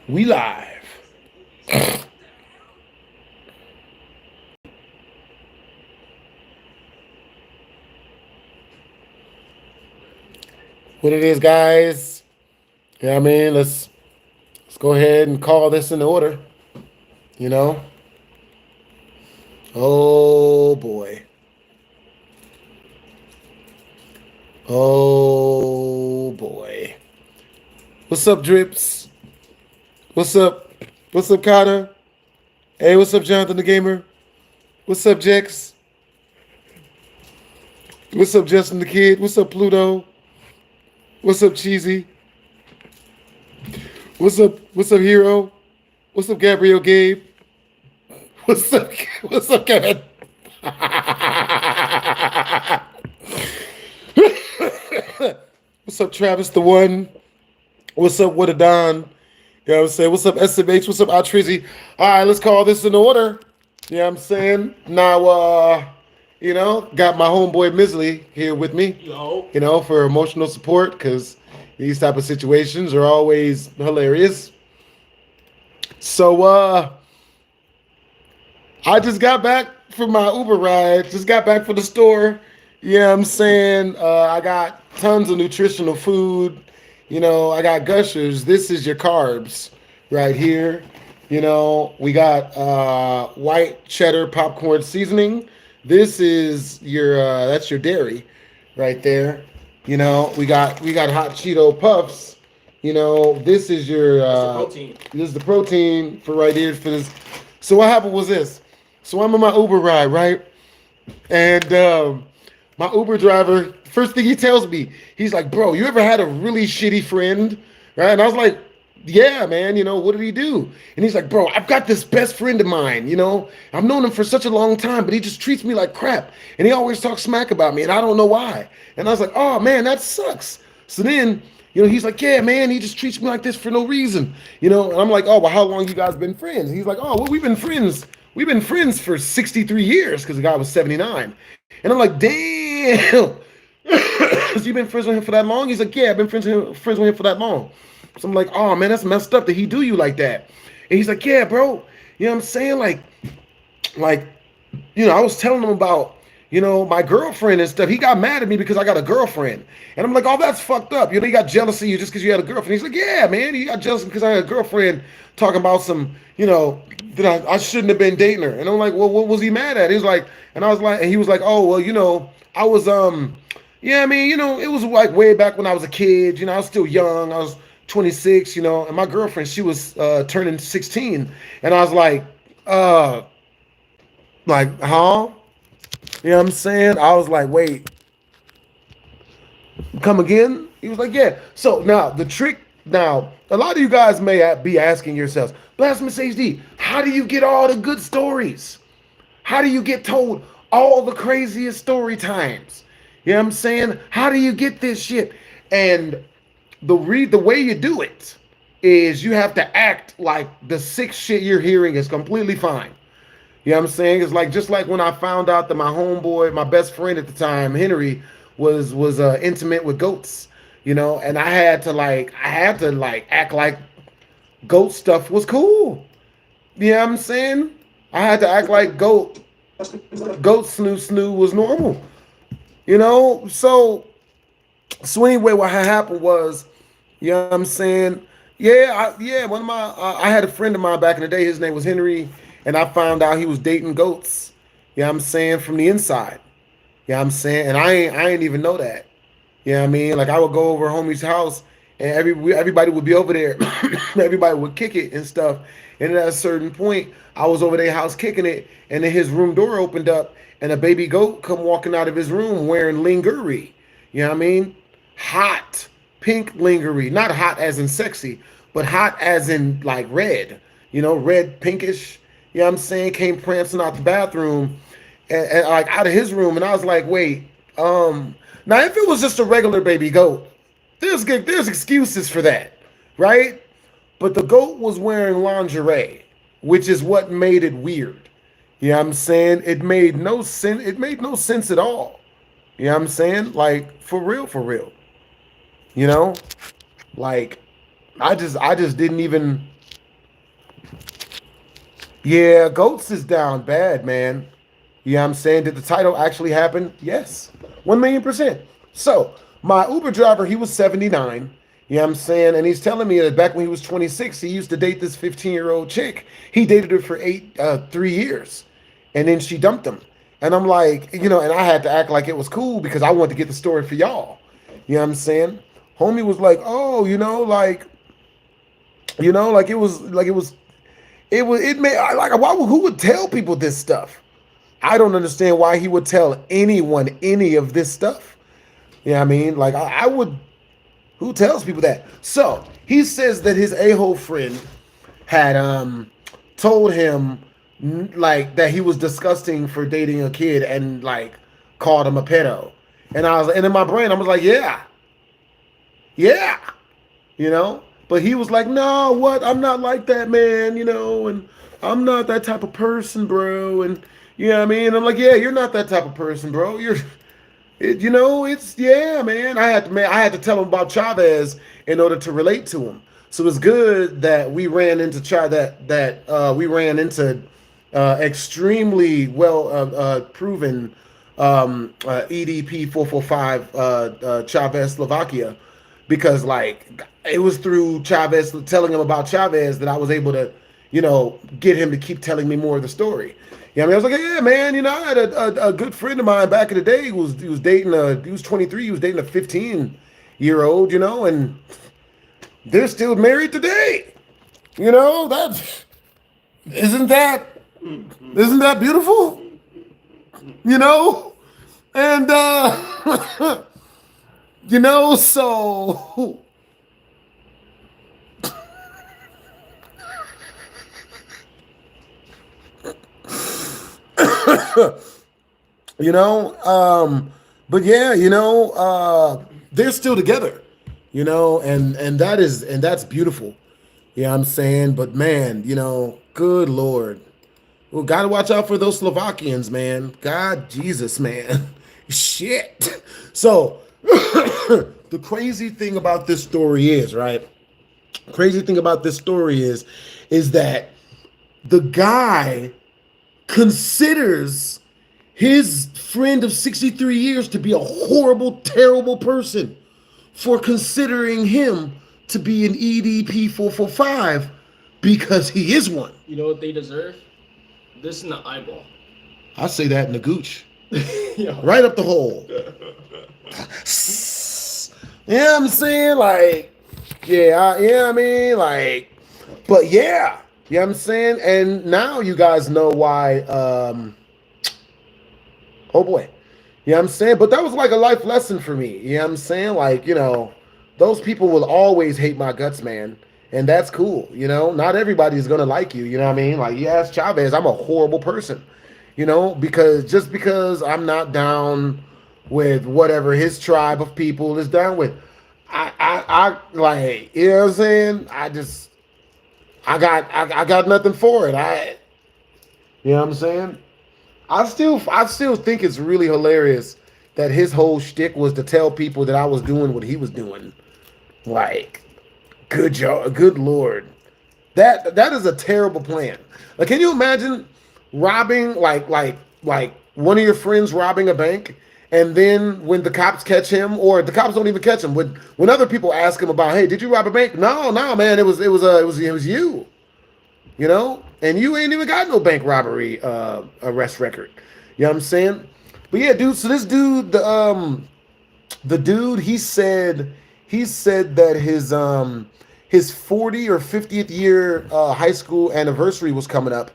We live. What it is, guys? Yeah, I mean, let's go ahead and call this in order. You know. Oh boy. Oh boy. What's up, Drips? What's up? What's up, Connor? Hey, what's up, Jonathan the Gamer? What's up, Jex? What's up, Justin the Kid? What's up, Pluto? What's up, Cheesy? What's up? What's up, Hero? What's up, Gabriel Gabe? What's up? What's up, Kevin? What's up, Travis the One? What's up, What a Don? You know what I'm saying? What's up, SMH? What's up, Altrizzy? All right, let's call this in order. You know what I'm saying? Now, got my homeboy Misley here with me. Yo. You know, for emotional support, because these type of situations are always hilarious. So, I just got back from my Uber ride. Just got back from the store. You know what I'm saying? I got tons of nutritional food. You know, I got Gushers. This is your carbs right here. You know, we got white cheddar popcorn seasoning. This is your that's your dairy right there. You know, we got hot Cheeto puffs. You know, this is your protein. This is the protein for right here for this. So what happened was this. So I'm on my Uber ride, right? And my Uber driver, first thing he tells me, he's like, bro, you ever had a really shitty friend? Right? And I was like, yeah, man, you know, what did he do? And he's like, bro, I've got this best friend of mine, you know, I've known him for such a long time, but he just treats me like crap. And he always talks smack about me, and I don't know why. And I was like, oh, man, that sucks. So then, you know, he's like, yeah, man, he just treats me like this for no reason. You know, and I'm like, oh, well, how long you guys been friends? And he's like, oh, well, we've been friends. We've been friends for 63 years because the guy was 79. And I'm like, damn. So you been friends with him for that long? He's like, yeah, I've been friends with him for that long. So I'm like, oh, man, that's messed up that he do you like that. And he's like, yeah, bro. You know what I'm saying? Like, you know, I was telling him about, you know, my girlfriend and stuff. He got mad at me because I got a girlfriend. And I'm like, oh, that's fucked up. You know, he got jealous of you just because you had a girlfriend. He's like, yeah, man, he got jealous because I had a girlfriend talking about some, you know, that I shouldn't have been dating her. And I'm like, well, what was he mad at? He was like, and I was like, and he was like, oh, well, you know, I was, yeah, I mean, you know, it was like way back when I was a kid. You know, I was still young. I was 26, you know, and my girlfriend, she was turning 16. And I was like, huh? You know what I'm saying? I was like, wait, come again? He was like, yeah. So now the trick, now a lot of you guys may be asking yourselves, BlastphamousHD, how do you get all the good stories? How do you get told all the craziest story times? You know what I'm saying? How do you get this shit? And the way you do it is you have to act like the sick shit you're hearing is completely fine. You know what I'm saying? It's like just like when I found out that my homeboy, my best friend at the time, Henry, was intimate with goats. You know, and I had to act like goat stuff was cool. You know what I'm saying? I had to act like goat snoo was normal. You know, so anyway, what had happened was, you know what I'm saying? Yeah, I had a friend of mine back in the day. His name was Henry, and I found out he was dating goats. You know what I'm saying? From the inside. You know what I'm saying? And I ain't even know that. You know what I mean? Like I would go over homie's house, and everybody would be over there. Everybody would kick it and stuff. And at a certain point, I was over their house kicking it, and then his room door opened up, and a baby goat come walking out of his room wearing lingerie. You know what I mean? Hot pink lingerie, not hot as in sexy, but hot as in like red. You know, red pinkish. You know what I'm saying? Came prancing out the bathroom, and like out of his room, and I was like, wait, now if it was just a regular baby goat, there's excuses for that, right? But the goat was wearing lingerie, which is what made it weird. You know what I'm saying? It made no sense. It made no sense at all. You know what I'm saying? Like, for real, for real. You know? Like, I just didn't even. Yeah, Goats is down bad, man. Yeah, I'm saying, did the title actually happen? Yes, 1,000,000%. So my Uber driver, he was 79. Yeah, I'm saying, and he's telling me that back when he was 26, he used to date this 15-year-old chick. He dated her for 3 years, and then she dumped him. And I'm like, and I had to act like it was cool because I wanted to get the story for y'all. You know what I'm saying? Homie was like, oh, like it made like who would tell people this stuff? I don't understand why he would tell anyone any of this stuff. You know what I mean? Like I would. Who tells people that? So he says that his a-hole friend had told him like that he was disgusting for dating a kid and like called him a pedo. And in my brain I was like, yeah, you know. But he was like, no, what? I'm not like that, man, and I'm not that type of person, bro. And you know what I mean? I'm like, yeah, you're not that type of person, bro. It's yeah, man. I had to tell him about Chavez in order to relate to him. So it's good that we ran into we ran into extremely well proven EDP 445 Chavez Slovakia, because like it was through Chavez telling him about Chavez that I was able to get him to keep telling me more of the story. Yeah, I mean, I was like, yeah, man, I had a good friend of mine back in the day. He was dating he was 23. He was dating a 15-year-old, and they're still married today. That isn't that isn't that beautiful? And so but yeah, they're still together, and that's beautiful. Yeah, I'm saying, but man, good Lord. Well, gotta watch out for those Slovakians, man. God, Jesus, man. Shit. So, the crazy thing about this story is, right? Crazy thing about this story is that the guy considers his friend of 63 years to be a horrible, terrible person for considering him to be an EDP 445 because he is one. You know what they deserve? This in the eyeball. I say that in the gooch. Right up the hole. Yeah, I'm saying, like, I mean, like, but yeah. You know what I'm saying? And now you guys know why, oh boy. You know what I'm saying? But that was like a life lesson for me. You know what I'm saying? Like, those people will always hate my guts, man. And that's cool. Not everybody's going to like you. You know what I mean? Like, you ask Chavez, I'm a horrible person. Because I'm not down with whatever his tribe of people is down with. I like, you know what I'm saying? I got nothing for it. You know what I'm saying? I still think it's really hilarious that his whole shtick was to tell people that I was doing what he was doing. Like, good job, good Lord. That is a terrible plan. Like, can you imagine robbing like one of your friends robbing a bank, and then when the cops catch him, or the cops don't even catch him, when other people ask him about, hey, did you rob a bank? No, man, it was you. And you ain't even got no bank robbery arrest record. You know what I'm saying? But yeah, dude. So this dude, the dude, he said that his 40 or 50th year high school anniversary was coming up.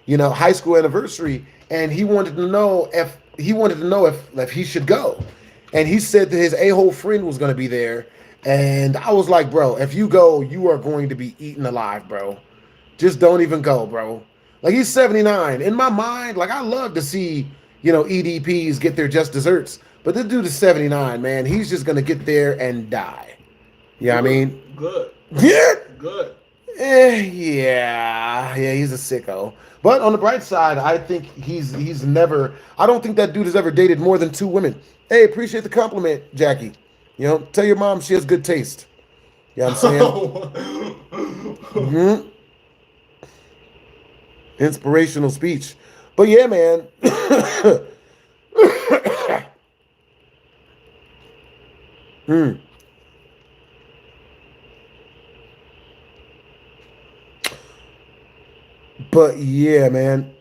High school anniversary, and he wanted to know if he should go. And he said that his a-hole friend was going to be there. And I was like, bro, if you go, you are going to be eaten alive, bro. Just don't even go, bro. Like, he's 79. In my mind, like, I love to see, EDPs get their just desserts. But this dude is 79, man. He's just going to get there and die. You know what I mean? Good. Yeah. Good. Yeah, he's a sicko. But on the bright side, I think I don't think that dude has ever dated more than 2 women. Hey, appreciate the compliment, Jackie. Tell your mom she has good taste. You You know what I'm saying? Mm-hmm. Inspirational speech. But yeah, man. mm. But yeah, man.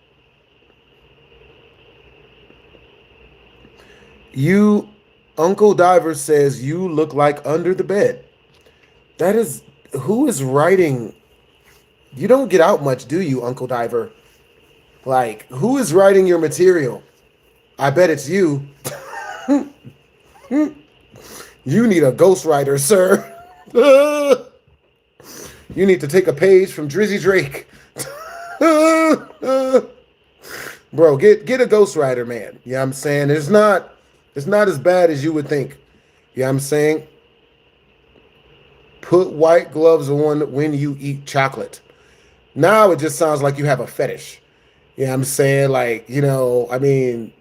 You, Uncle Diver says you look like under the bed. That is, who is writing? You don't get out much, do you, Uncle Diver? Like, who is writing your material? I bet it's you. You need a ghostwriter, sir. You need to take a page from Drizzy Drake. Bro, get a ghostwriter, man. You know what I'm saying? It's not as bad as you would think. You know what I'm saying? Put white gloves on when you eat chocolate. Now it just sounds like you have a fetish. You know what I'm saying? Like, I mean,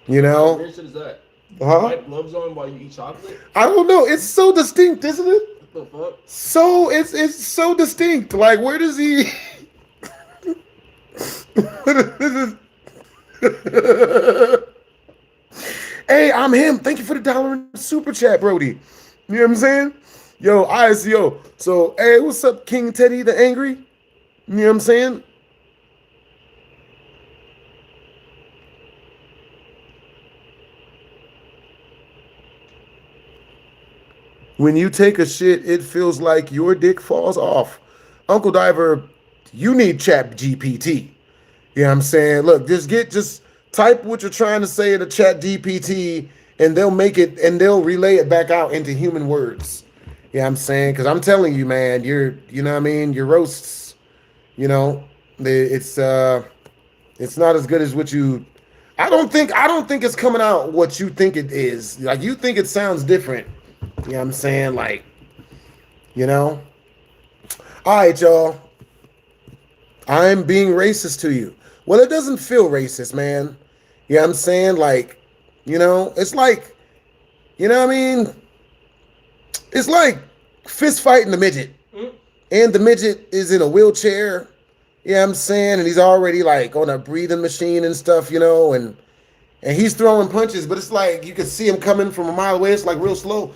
What weird shit is that? Huh? White gloves on while you eat chocolate? I don't know. It's so distinct, isn't it? What the fuck? So it's so distinct. Like, where does he? Hey, I'm him. Thank you for the dollar in the super chat, Brody. You know what I'm saying? Yo, ISO. So, hey, what's up, King Teddy the Angry? You know what I'm saying? When you take a shit, it feels like your dick falls off. Uncle Diver, you need Chat GPT. You know what I'm saying? Look, just type what you're trying to say in the Chat GPT, and they'll make it and they'll relay it back out into human words. You know what I'm saying? Because I'm telling you, man, you know what I mean? Your roasts, it's not as good as what you. I don't think it's coming out what you think it is. Like, you think it sounds different. You know what I'm saying? Like, all right, y'all. I'm being racist to you. Well, it doesn't feel racist, man. You know what I'm saying? Like, it's like, you know what I mean? It's like fist fighting the midget. And the midget is in a wheelchair. You know what I'm saying? And he's already like on a breathing machine and stuff, and he's throwing punches, but it's like you can see him coming from a mile away. It's like real slow.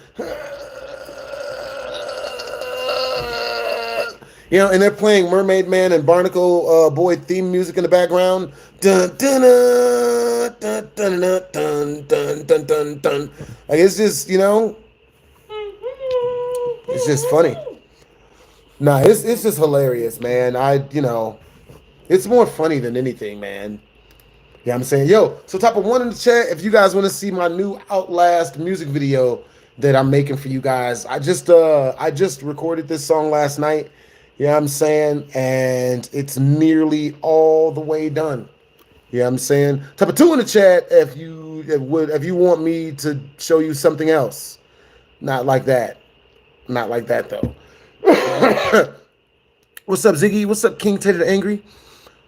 And they're playing Mermaid Man and Barnacle Boy theme music in the background. Dun dun dun dun dun dun dun dun dun dun. Like, it's just, it's just funny. Nah, it's just hilarious, man. It's more funny than anything, man. Yeah, I'm saying, yo, so type of one in the chat if you guys want to see my new Outlast music video that I'm making for you guys. I just recorded this song last night. You know what I'm saying? And it's nearly all the way done. You know what I'm saying? Type of two in the chat if you want me to show you something else. Not like that. Not like that though. What's up, Ziggy? What's up, King Teddy the Angry?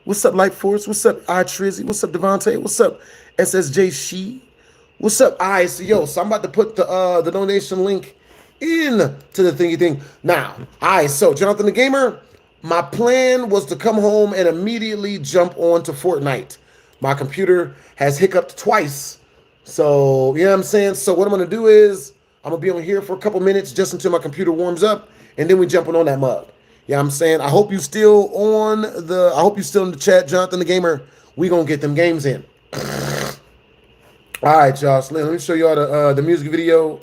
What's up, Light Force? What's up, iTrizzy? What's up, Devontae? What's up, SSJ She? What's up, so I'm about to put the donation link in to the thingy thing. Now, so Jonathan the Gamer, my plan was to come home and immediately jump on to Fortnite. My computer has hiccuped twice. So, you know what I'm saying? So what I'm going to do is I'm going to be on here for a couple minutes just until my computer warms up, and then we jumping on that mug. You know what I'm saying? I hope you still in the chat, Jonathan the Gamer. We going to get them games in. All right, y'all. So let me show y'all the music video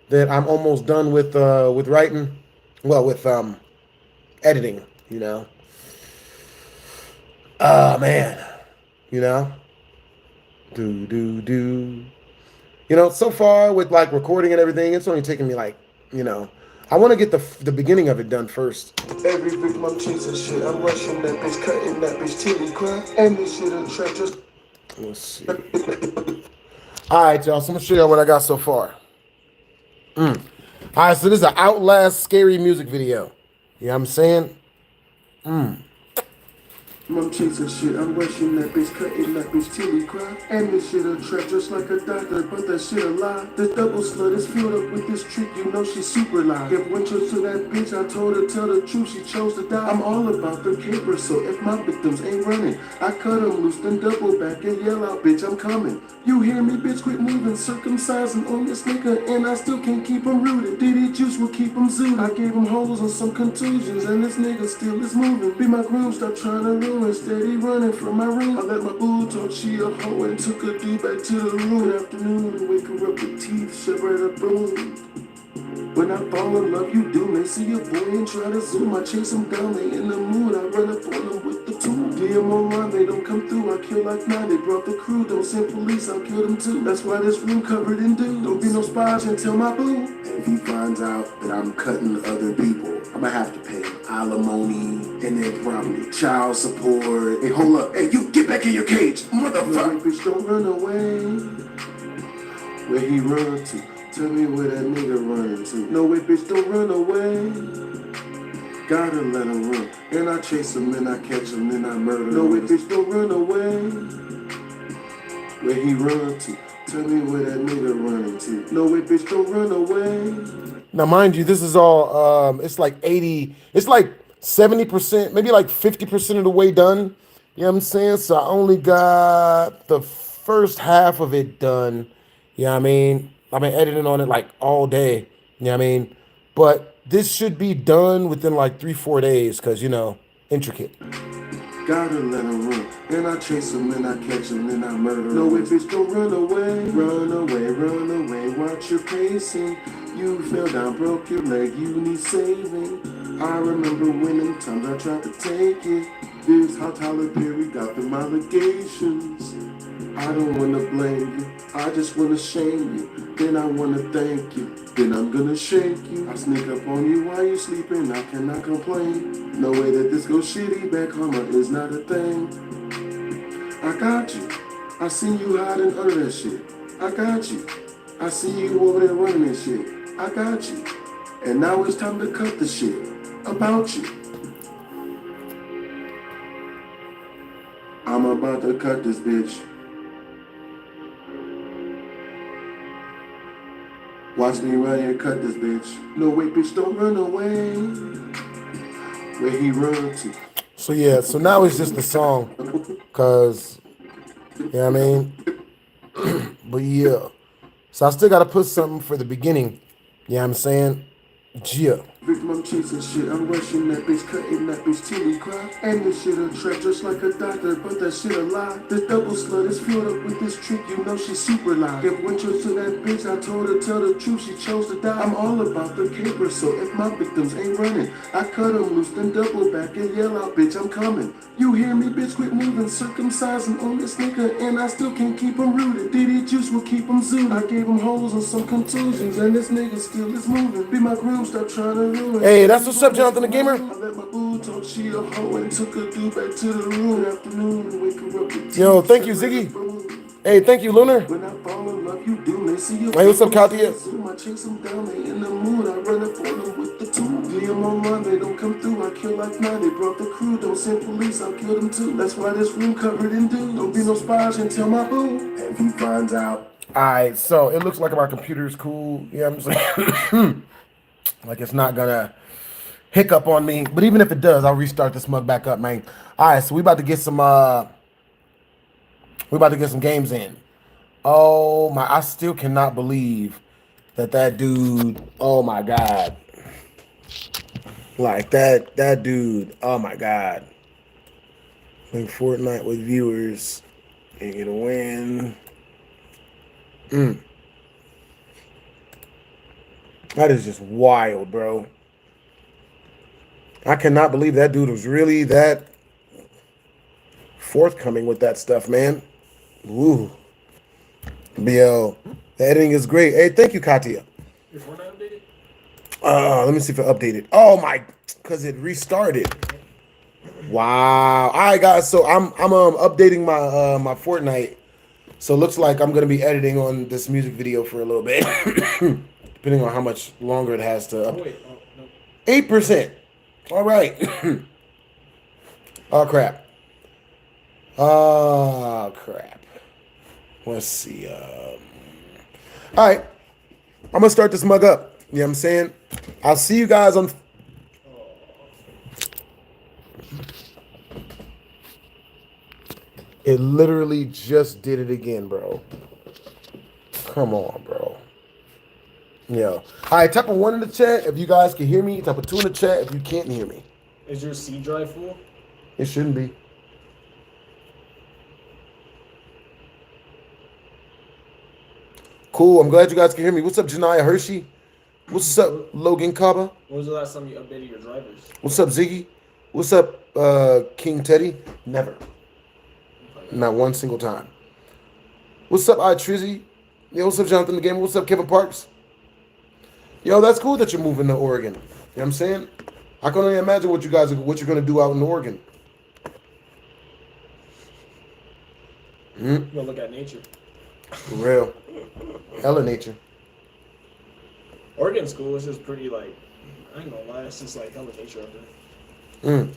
that I'm almost done with writing. Well, with editing, Oh, man. So far with like recording and everything, it's only taking me like, I want to get the beginning of it done first. Every big mom chasing shit. I'm rushing that bitch, cutting that bitch till we cry. And this shit in trap just. Let's see. All right, y'all. So I'm gonna show y'all what I got so far. All right, so this is an Outlast scary music video. You know what I'm saying? I'm chasing shit, I'm rushing that bitch, cutting that bitch till we cry. And this shit a trap just like a doctor, but that shit a lie. The double slut is filled up with this trick, you know she's super live. Give winter to that bitch, I told her tell the truth, she chose to die. I'm all about the paper, so if my victims ain't running, I cut them loose, then double back and yell out, bitch, I'm coming. You hear me, bitch, quit moving, circumcising on this nigga, and I still can't keep him rooted. DD juice will keep him zooted. I gave him holes and some contusions, and this nigga still is moving. Be my groom, stop trying to ruin, steady running from my room. I let my boo talk, she a hoe, and took a dude back to the room. Good afternoon, wake her up with teeth, shove right up boom. When I fall in love, you do. They see a boy and try to zoom. I chase them down, they in the mood. I run up on them with the tool. DM online, they don't come through. I kill like 9, they brought the crew. Don't send police, I'll kill them too. That's why this room covered in dew. Don't be no spies and tell my boo. If he finds out that I'm cutting other people, I'ma have to pay him alimony and then probably child support. Hey, hold up. Hey, you get back in your cage, motherfucker. No, bitch, don't run away. Where he run to? Tell me where that nigga running to. No way, bitch, don't run away. Gotta let him run. And I chase him, then I catch him, then I murder him. No way, bitch, don't run away. Where he run to. Tell me where that nigga running to. No way, bitch, don't run away. Now, mind you, this is all, it's like 80, it's like 70%, maybe like 50% of the way done. You know what I'm saying? So I only got the first half of it done. You know what I mean? I've been editing on it like all day. You know what I mean? But this should be done within like 3-4 days because, you know, intricate. Gotta let him run. And I chase him, then I catch him, then I murder him. No way, bitch, don't run away. Run away, run away. Watch your pacing. You fell down, broke your leg, you need saving. I remember when them times I tried to take it. This how Tyler Perry got them allegations. I don't wanna blame you, I just wanna shame you. Then I wanna thank you, then I'm gonna shake you. I sneak up on you while you sleeping, I cannot complain. No way that this goes shitty, back karma is not a thing. I got you, I seen you hiding under that shit. I got you, I see you over there running that shit. I got you, and now it's time to cut the shit about you. I'm about to cut this bitch. Watch me run here, cut this bitch. No way, bitch, don't run away. Where he run to. So yeah, so now it's just the song. Cause, you know what I mean? But yeah. So I still gotta put something for the beginning. You know what I'm saying? Yeah. Victim, I'm chasing shit, I'm rushing that bitch, cutting that bitch till we cry. And this shit a trap just like a doctor, but that shit a lie. The double slut is filled up with this trick, you know she's super live. Give winter to that bitch, I told her tell the truth, she chose to die. I'm all about the paper, so if my victims ain't running, I cut them loose, then double back and yell out, bitch, I'm coming. You hear me, bitch, quit moving, circumcising on this nigga, and I still can't keep him rooted. DD juice will keep him zooted. I gave him holes and some contusions, and this nigga still is moving. Be my groom, stop trying to ruin. Hey, that's what's up, Jonathan the Gamer. I let my boo talk, she a hoe, and took a dude back to the room. Good afternoon, wake her up with Yo, thank you, Ziggy. Hey, thank you, Lunar. When I fall in love, you do. They see you. Hey, what's up, Katia? I chase them down, they in the mood. I run up on them with the tool. DM online, they don't come through. I kill like 9, they brought the crew. Don't send police, I'll kill them too. That's why this room covered in dew. Don't be no spies and tell my boo. If he finds out. Alright, so it looks like my computer's cool. You know what I'm saying? Like it's not gonna hiccup on me. But even if it does, I'll restart this mug back up, man. Alright, so we about to get some games in. Oh my, I still cannot believe that dude, oh my god. Like that dude, oh my god. Playing Fortnite with viewers and gonna win. That is just wild, bro. I cannot believe that dude was really that forthcoming with that stuff, man. Ooh. BL. The editing is great. Hey, thank you, Katia. Is Fortnite updated? Let me see if it updated. Oh my, because it restarted. Wow. All right, guys. So I'm updating my my Fortnite. So it looks like I'm gonna be editing on this music video for a little bit, depending on how much longer it has to. Oh wait, oh no. 8%. All right. Oh crap. Oh, crap. Let's see. All right. I'm going to start this mug up. You know what I'm saying? I'll see you guys on... It literally just did it again, bro. Come on, bro. Yeah. All right, type a 1 in the chat if you guys can hear me. Type a 2 in the chat if you can't hear me. Is your C drive full? It shouldn't be. Cool. I'm glad you guys can hear me. What's up, Janiyah Hershey? What's up, Logan Kaba? When was the last time you updated your drivers? What's up, Ziggy? What's up, King Teddy? Never. Not one single time. What's up, iTrizzy? Yo, what's up, Jonathan the Gamer? What's up, Kevin Parks? Yo, that's cool that you're moving to Oregon. You know what I'm saying? I can only imagine what you're gonna do out in Oregon. You're gonna look at nature. For real. Hella nature. Oregon school is just pretty like, I ain't gonna lie, it's just like hella nature out there.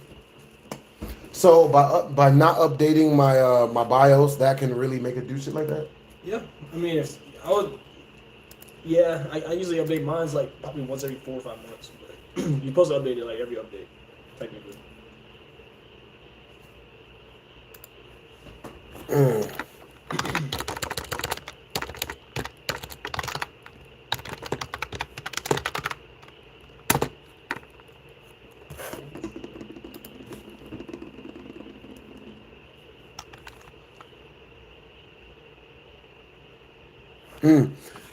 So by not updating my my BIOS, that can really make it do shit like that? Yeah, I mean, if I would, yeah, I usually update mine's like probably once every 4 or 5 months. But you're supposed to update it like every update, technically.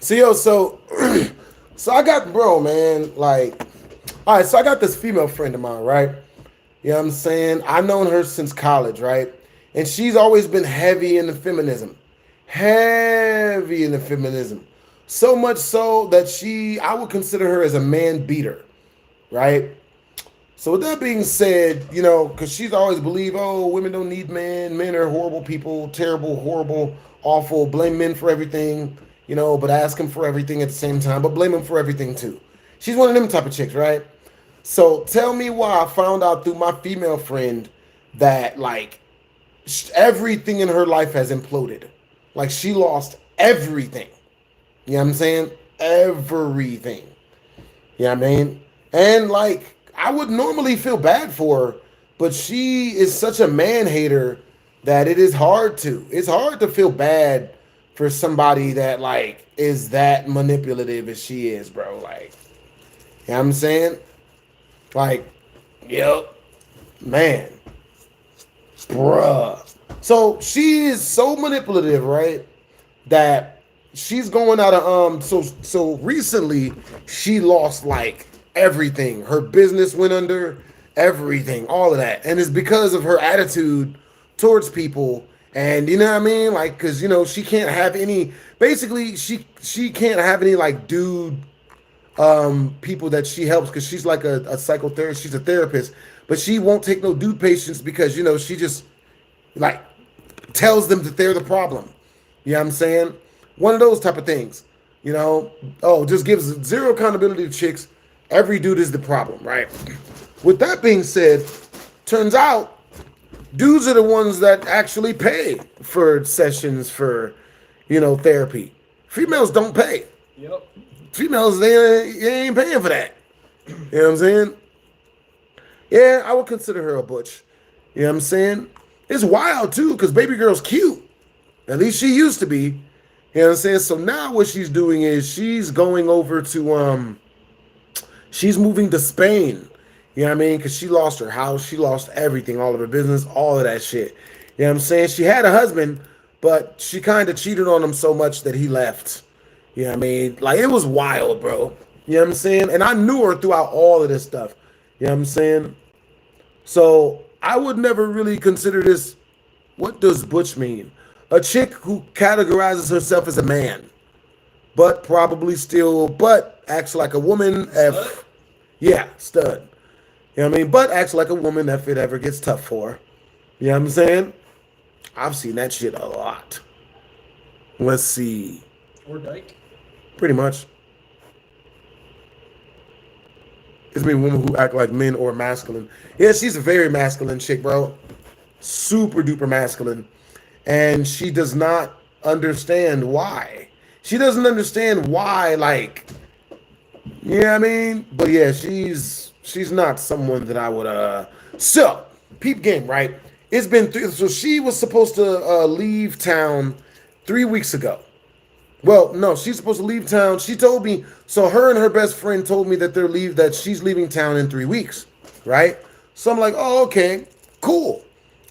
So so I got, bro, man, like, all right, so I got this female friend of mine, right? You know what I'm saying? I've known her since college, right? And she's always been heavy in the feminism. Heavy in the feminism. So much so that I would consider her as a man beater, right? So with that being said, you know, because she's always believed, oh, women don't need men. Men are horrible people, terrible, horrible, awful. Blame men for everything, you know, but ask them for everything at the same time, but blame them for everything too. She's one of them type of chicks, right? So tell me why I found out through my female friend that, like, everything in her life has imploded. Like, she lost everything. You know what I'm saying? Everything. You know what I mean? And, like, I would normally feel bad for her, but she is such a man hater that it is hard to. It's hard to feel bad for somebody that, like, is that manipulative as she is, bro. Like, you know what I'm saying? Like, yep, man, bruh. So she is so manipulative, right? That she's going out of so recently she lost like everything. Her business went under, everything, all of that. And it's because of her attitude towards people. And you know what I mean? Like, cause you know, she can't have any, basically she can't have any like dude people that she helps, because she's like a psychotherapist, she's a therapist, but she won't take no dude patients because, you know, she just like tells them that they're the problem. You know what I'm saying? One of those type of things, you know. Oh, just gives zero accountability to chicks. Every dude is the problem, right? With that being said, turns out dudes are the ones that actually pay for sessions for, you know, therapy. Females don't pay. Yep. Females, they ain't paying for that. You know what I'm saying? Yeah, I would consider her a butch. You know what I'm saying? It's wild, too, because baby girl's cute. At least she used to be. You know what I'm saying? So now what she's doing is she's going over to, she's moving to Spain. You know what I mean? Because she lost her house. She lost everything, all of her business, all of that shit. You know what I'm saying? She had a husband, but she kind of cheated on him so much that he left. You know what I mean? Like, it was wild, bro. You know what I'm saying? And I knew her throughout all of this stuff. You know what I'm saying? So I would never really consider this. What does butch mean? A chick who categorizes herself as a man, but acts like a woman. Yeah, stud. You know what I mean? But acts like a woman if it ever gets tough for her. You know what I'm saying? I've seen that shit a lot. Let's see. Or dyke. Pretty much. It's me, women who act like men or masculine. Yeah, she's a very masculine chick, bro. super duper masculine, and she does not understand why. She doesn't understand why, like, you know what I mean? But yeah, she's not someone that I would so peep game, right? It's been so she was supposed to leave town 3 weeks ago. Well, no, she's supposed to leave town. She told me, so her and her best friend told me that that she's leaving town in 3 weeks, right? So I'm like, oh, okay, cool,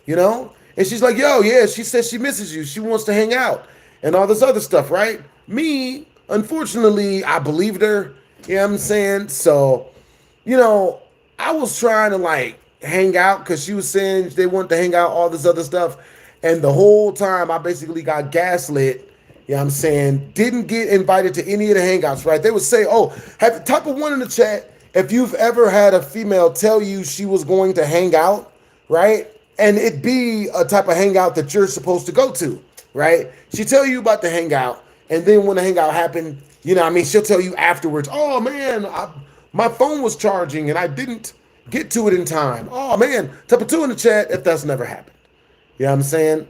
you know? And she's like, yo, yeah, she says she misses you. She wants to hang out and all this other stuff, right? Me, unfortunately, I believed her. You know what I'm saying? So, you know, I was trying to like hang out because she was saying they want to hang out, all this other stuff. And the whole time I basically got gaslit. You know what I'm saying? Didn't get invited to any of the hangouts, right? They would say, oh, type of one in the chat if you've ever had a female tell you she was going to hang out, right? And it be a type of hangout that you're supposed to go to, right? She tell you about the hangout, and then when the hangout happened, you know what I mean, she'll tell you afterwards, oh man, my phone was charging and I didn't get to it in time. Oh man, type of two in the chat if that's never happened. You know what I'm saying?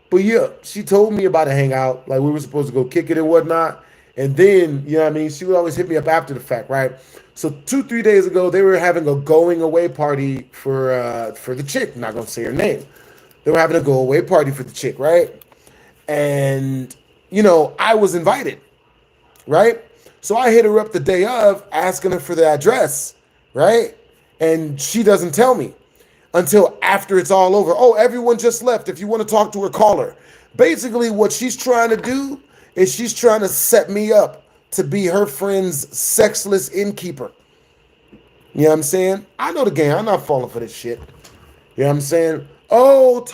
But yeah, she told me about a hangout, like we were supposed to go kick it and whatnot. And then, you know what I mean, she would always hit me up after the fact, right? So 2-3 days ago, they were having a going away party for the chick. I'm not gonna say her name. They were having a go away party for the chick, right? And you know, I was invited, right? So I hit her up the day of, asking her for the address, right? And she doesn't tell me until after it's all over. Oh, everyone just left. If you want to talk to her, call her. Basically, what she's trying to do is she's trying to set me up to be her friend's sexless innkeeper. You know what I'm saying? I know the game. I'm not falling for this shit. You know what I'm saying? Oh,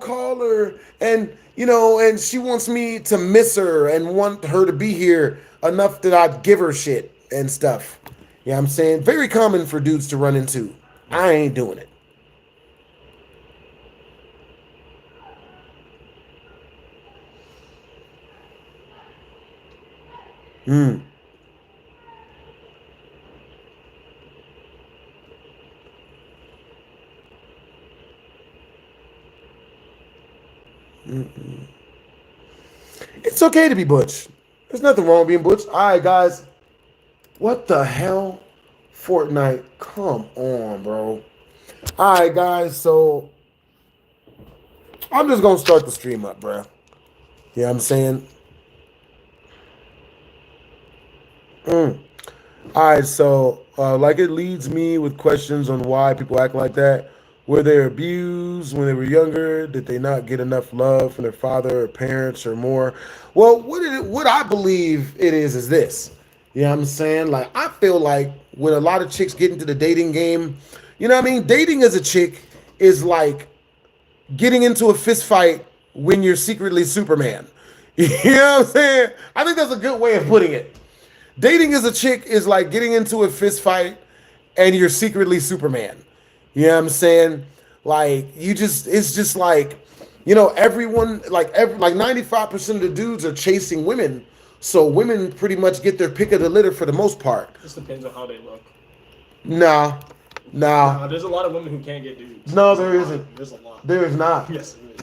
call her. And, you know, and she wants me to miss her and want her to be here enough that I'd give her shit and stuff. You know what I'm saying? Very common for dudes to run into. I ain't doing it. Mm. Mm-mm. It's okay to be butch. There's nothing wrong with being butch. All right, guys. What the hell? Fortnite. Come on, bro. All right, guys. So I'm just going to start the stream up, bro. You know what I'm saying? All right, so like it leads me with questions on why people act like that. Were they abused when they were younger? Did they not get enough love from their father or parents or more? Well, what I believe it is this. You know what I'm saying? Like, I feel like when a lot of chicks get into the dating game, you know what I mean? Dating as a chick is like getting into a fist fight when you're secretly Superman. You know what I'm saying? I think that's a good way of putting it. Dating as a chick is like getting into a fist fight and you're secretly Superman. You know what I'm saying? Like, it's just like, you know, everyone, like 95% of the dudes are chasing women. So women pretty much get their pick of the litter for the most part. This depends on how they look. Nah. There's a lot of women who can't get dudes. No, there isn't. There's a lot. There is not. Yes, there is.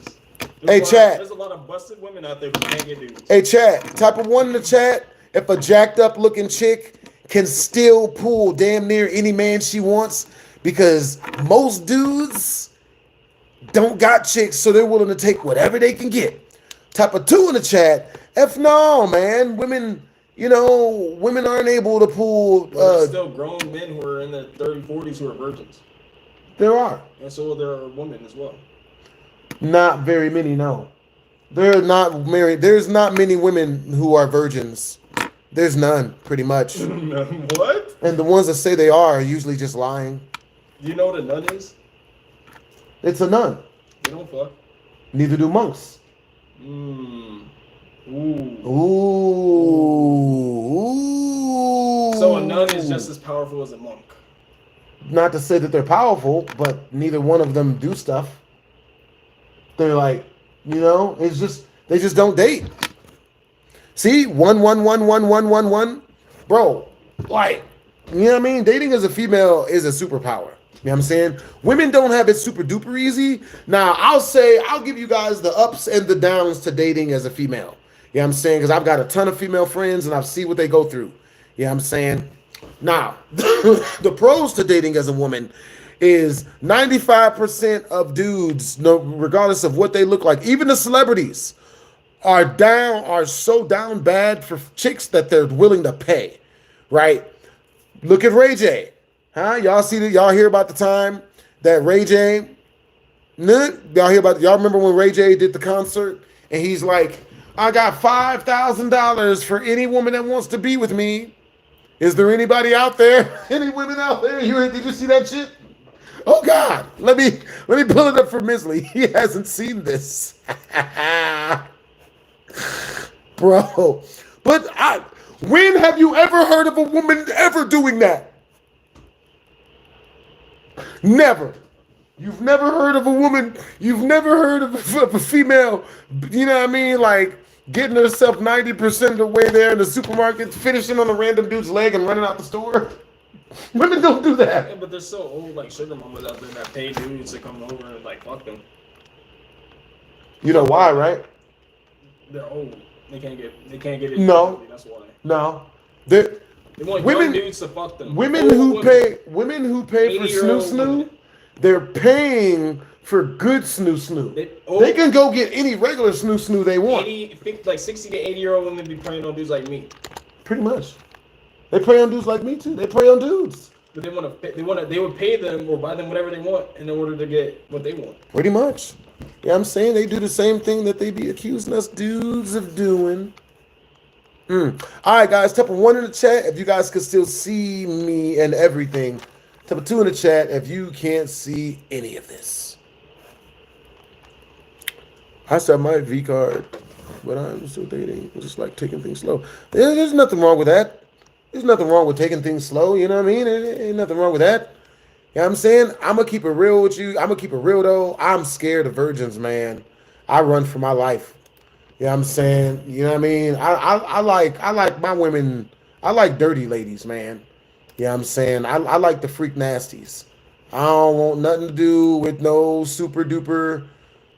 Hey, chat. There's a lot of busted women out there who can't get dudes. Hey, chat. Type of one in the chat. If a jacked up looking chick can still pull damn near any man she wants, because most dudes don't got chicks, so they're willing to take whatever they can get. Type of two in the chat. If no, man, women, you know, women aren't able to pull. There's still grown men who are in their 30s, 40s who are virgins. There are. And so there are women as well. Not very many, no. They're not married. There's not many women who are virgins. There's none, pretty much. What? And the ones that say they are usually just lying. Do you know what a nun is? It's a nun. They don't fuck. Neither do monks. Ooh. Ooh. So a nun is just as powerful as a monk. Not to say that they're powerful, but neither one of them do stuff. They're like, you know, it's just they just don't date. See, 1 1 1 1 1 1 1, bro. Like, you know what I mean? Dating as a female is a superpower. You know what I'm saying? Women don't have it super duper easy. Now, I'll give you guys the ups and the downs to dating as a female. You know what I'm saying? Because I've got a ton of female friends and I've seen what they go through. You know what I'm saying? Now, the pros to dating as a woman is 95% of dudes, no, regardless of what they look like, even the celebrities, are so down bad for chicks that they're willing to pay, right? Look at Ray J. Huh? Y'all hear about the time that Ray J, y'all remember when Ray J did the concert and he's like, I got $5,000 for any woman that wants to be with me. Is there anybody out there? Any women out there? Did you see that shit? Oh God, let me pull it up for Misley. He hasn't seen this. Bro. But when have you ever heard of a woman ever doing that? Never. You've never heard of a woman, you've never heard of a female, you know what I mean, like getting herself 90% of the way there in the supermarket, finishing on a random dude's leg and running out the store. Women don't do that. Yeah, but they're so old, like sugar mamas out there that pay dudes to come over and like fuck them. You know why, right? They're old. They can't get it. No. That's why. No. They want young dudes to fuck them. Women who pay for snoo, they're paying for good snoo. They can go get any regular snoo they want. 60 to 80-year-old women be preying on dudes like me. Pretty much. They prey on dudes like me too. They prey on dudes. But they would pay them or buy them whatever they want in order to get what they want. Pretty much. Yeah, I'm saying they do the same thing that they be accusing us dudes of doing. All right, guys, type of 1 in the chat if you guys can still see me and everything. Type of 2 in the chat if you can't see any of this. I said my V card, but I'm still dating. It's just like taking things slow. There's nothing wrong with that. There's nothing wrong with taking things slow. You know what I mean? Ain't nothing wrong with that. You know what I'm saying? I'm going to keep it real with you. I'm going to keep it real, though. I'm scared of virgins, man. I run for my life. You know what I'm saying? You know what I mean? I like my women. I like dirty ladies, man. You know what I'm saying? I like the freak nasties. I don't want nothing to do with no super duper.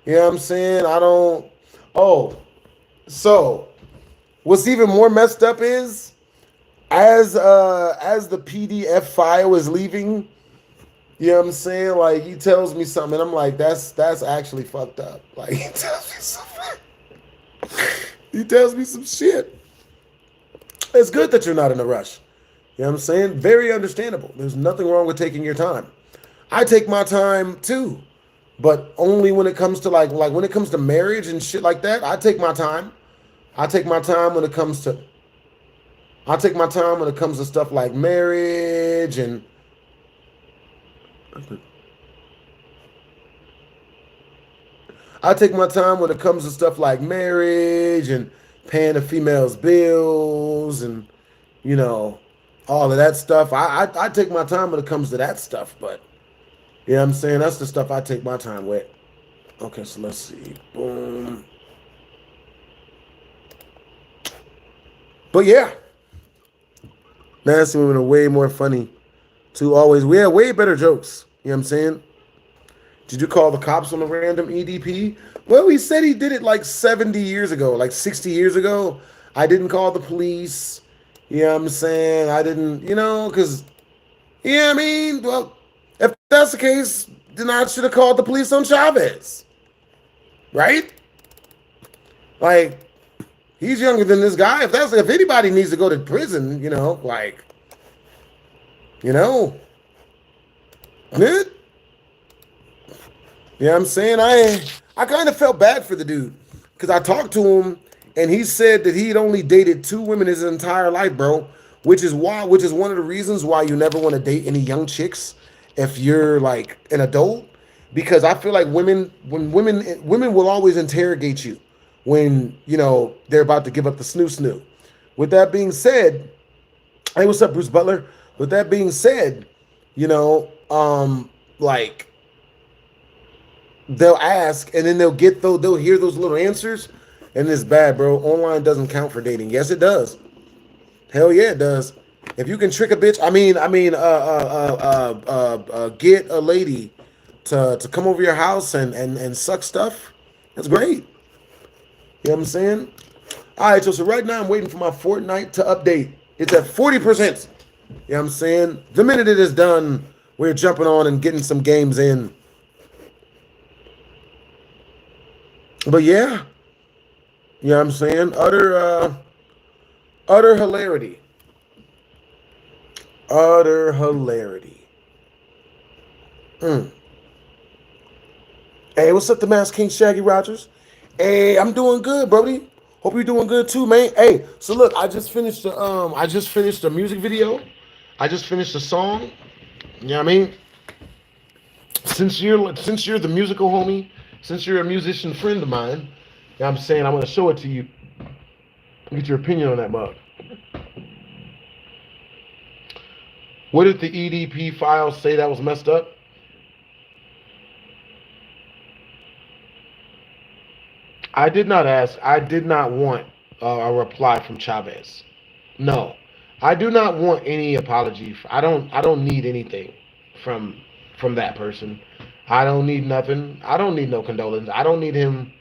You know what I'm saying? I don't. Oh, so what's even more messed up is as the PDF file is leaving, you know what I'm saying? Like he tells me something, and I'm like, that's actually fucked up. Like he tells me something. He tells me some shit. It's good that you're not in a rush. You know what I'm saying? Very understandable. There's nothing wrong with taking your time. I take my time too, but only when it comes to like when it comes to marriage and shit like that. I take my time. I take my time when it comes to stuff like marriage and I take my time when it comes to stuff like marriage and paying a female's bills and, you know, all of that stuff. I take my time when it comes to that stuff, but you know what I'm saying? That's the stuff I take my time with. Okay, so let's see. Boom. But yeah. Nasty women are way more funny. We have way better jokes. You know what I'm saying? Did you call the cops on a random EDP? Well, he said he did it like 70 years ago, like 60 years ago. I didn't call the police. You know what I'm saying? I didn't, you know, because, you know what I mean? Well, if that's the case, then I should have called the police on Chavez. Right? Like, he's younger than this guy. If anybody needs to go to prison, you know, like, you know, you know what I'm saying? I kind of felt bad for the dude because I talked to him and he said that he'd only dated 2 women his entire life, bro, which is one of the reasons why you never want to date any young chicks if you're like an adult, because I feel like women will always interrogate you when, you know, they're about to give up the snoo. With that being said, hey, what's up, Bruce Butler? With that being said, you know, like, they'll ask and then they'll hear those little answers, and it's bad, bro. Online doesn't count for dating. Yes, it does. Hell yeah, it does. If you can trick a bitch, get a lady to come over your house and suck stuff, that's great. You know what I'm saying? All right, so right now I'm waiting for my Fortnite to update. It's at 40%. You know what I'm saying? The minute it is done, we're jumping on and getting some games in. But yeah, you know what I'm saying? Utter hilarity. Utter hilarity. Hey, what's up, the Mask King Shaggy Rogers? Hey, I'm doing good, Brody. Hope you're doing good too, man. Hey, so look, I just finished the music video. I just finished a song. You know what I mean? Since you're the musical homie, since you're a musician friend of mine, you know what I'm saying, I'm gonna show it to you. Get your opinion on that mug. What did the EDP file say that was messed up? I did not ask. I did not want a reply from Chavez. No, I do not want any apology. I don't. I don't need anything from that person. I don't need nothing. I don't need no condolence. I don't need him.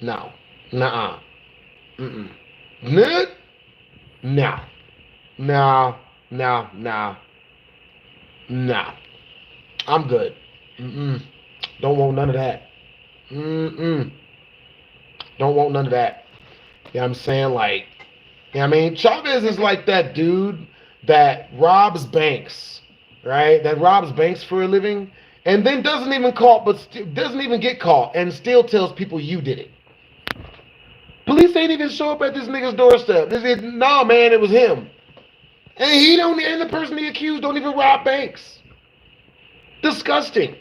No. Nuh-uh. Mm-mm. No. No. No. No. No. No. I'm good. Mm-mm. Don't want none of that. Mm-mm. Don't want none of that. You know what I'm saying? Like, you know what I mean? Chavez is like that dude that robs banks, right? That robs banks for a living and then doesn't even doesn't even get caught and still tells people you did it. Police ain't even show up at this nigga's doorstep. They said, nah, man, it was him. And and the person he accused don't even rob banks. Disgusting.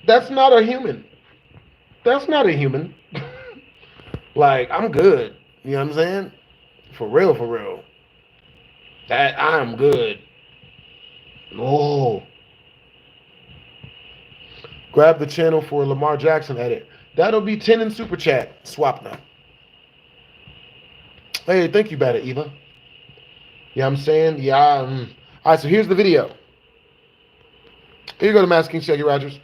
That's not a human. That's not a human. Like, I'm good. You know what I'm saying? For real, for real. That I'm good. Oh. Grab the channel for a Lamar Jackson edit. That'll be 10 in Super Chat. Swap now. Hey, thank you, Bada Eva. You know what I'm saying? Yeah. All right, so here's the video. Here you go to Mask King Shaggy Rogers.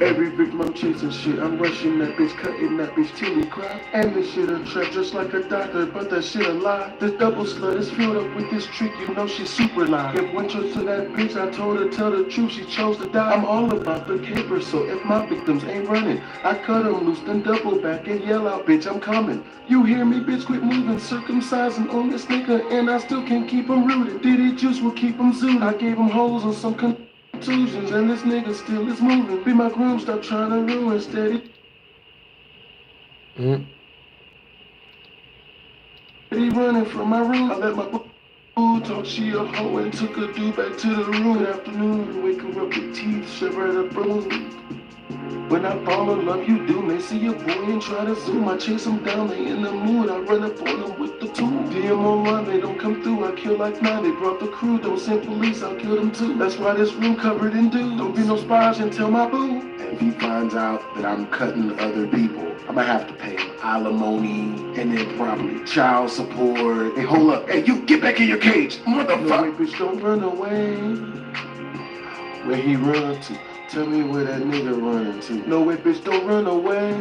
Every victim I'm chasing shit, I'm rushing that bitch, cutting that bitch till he cry. And this shit a trap just like a doctor, but that shit a lie. This double slut is filled up with this trick, you know she's super live. If went to that bitch, I told her tell the truth, she chose to die. I'm all about the caper, so if my victims ain't running, I cut them loose, then double back and yell out, bitch, I'm coming. You hear me, bitch, quit moving, circumcising on this nigga, and I still can't keep him rooted. Diddy juice will keep him zooted. I gave him holes on some contusions, and this nigga still is moving. Be my groom, stop trying to ruin steady. He running from my room. I let my boo talk, she a hoe, and took a dude back to the room. Good afternoon, wake her up with teeth, shove her at a broom. When I fall in love, you do. May see a boy and try to zoom. I chase them down, they in the mood. I run up on them with the tool. DM online, they don't come through. I kill like 9, they brought the crew. Don't send police, I'll kill them too. That's why this room covered in dew. Don't be no spies and tell my boo. And if he finds out that I'm cutting other people, I'ma have to pay him alimony and then probably child support. Hey, hold up. Hey, you get back in your cage, motherfucker. No, wait, bitch, don't run away. Where he run to? Tell me where that nigga running to. No way, bitch, don't run away.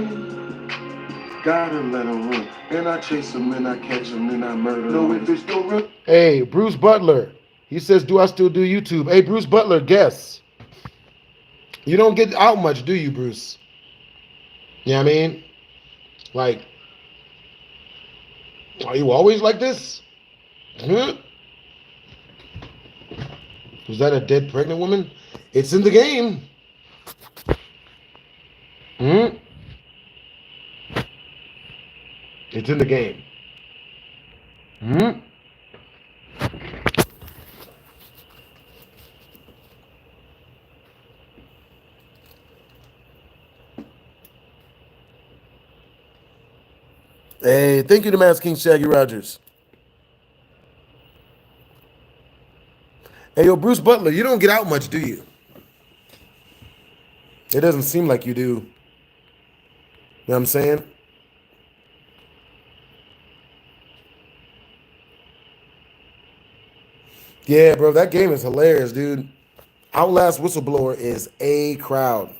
Gotta let him run. And I chase him, and I catch him, and I murder him. No way, bitch, don't run. Hey, Bruce Butler. He says, do I still do YouTube? Hey, Bruce Butler, guess. You don't get out much, do you, Bruce? You know what I mean? Like, are you always like this? Huh? Was that a dead pregnant woman? It's in the game. It's in the game. Hey, thank you to Mask King Shaggy Rogers. Hey, yo, Bruce Butler, you don't get out much, do you? It doesn't seem like you do. You know what I'm saying? Yeah, bro, that game is hilarious, dude. Outlast Whistleblower is a crowd.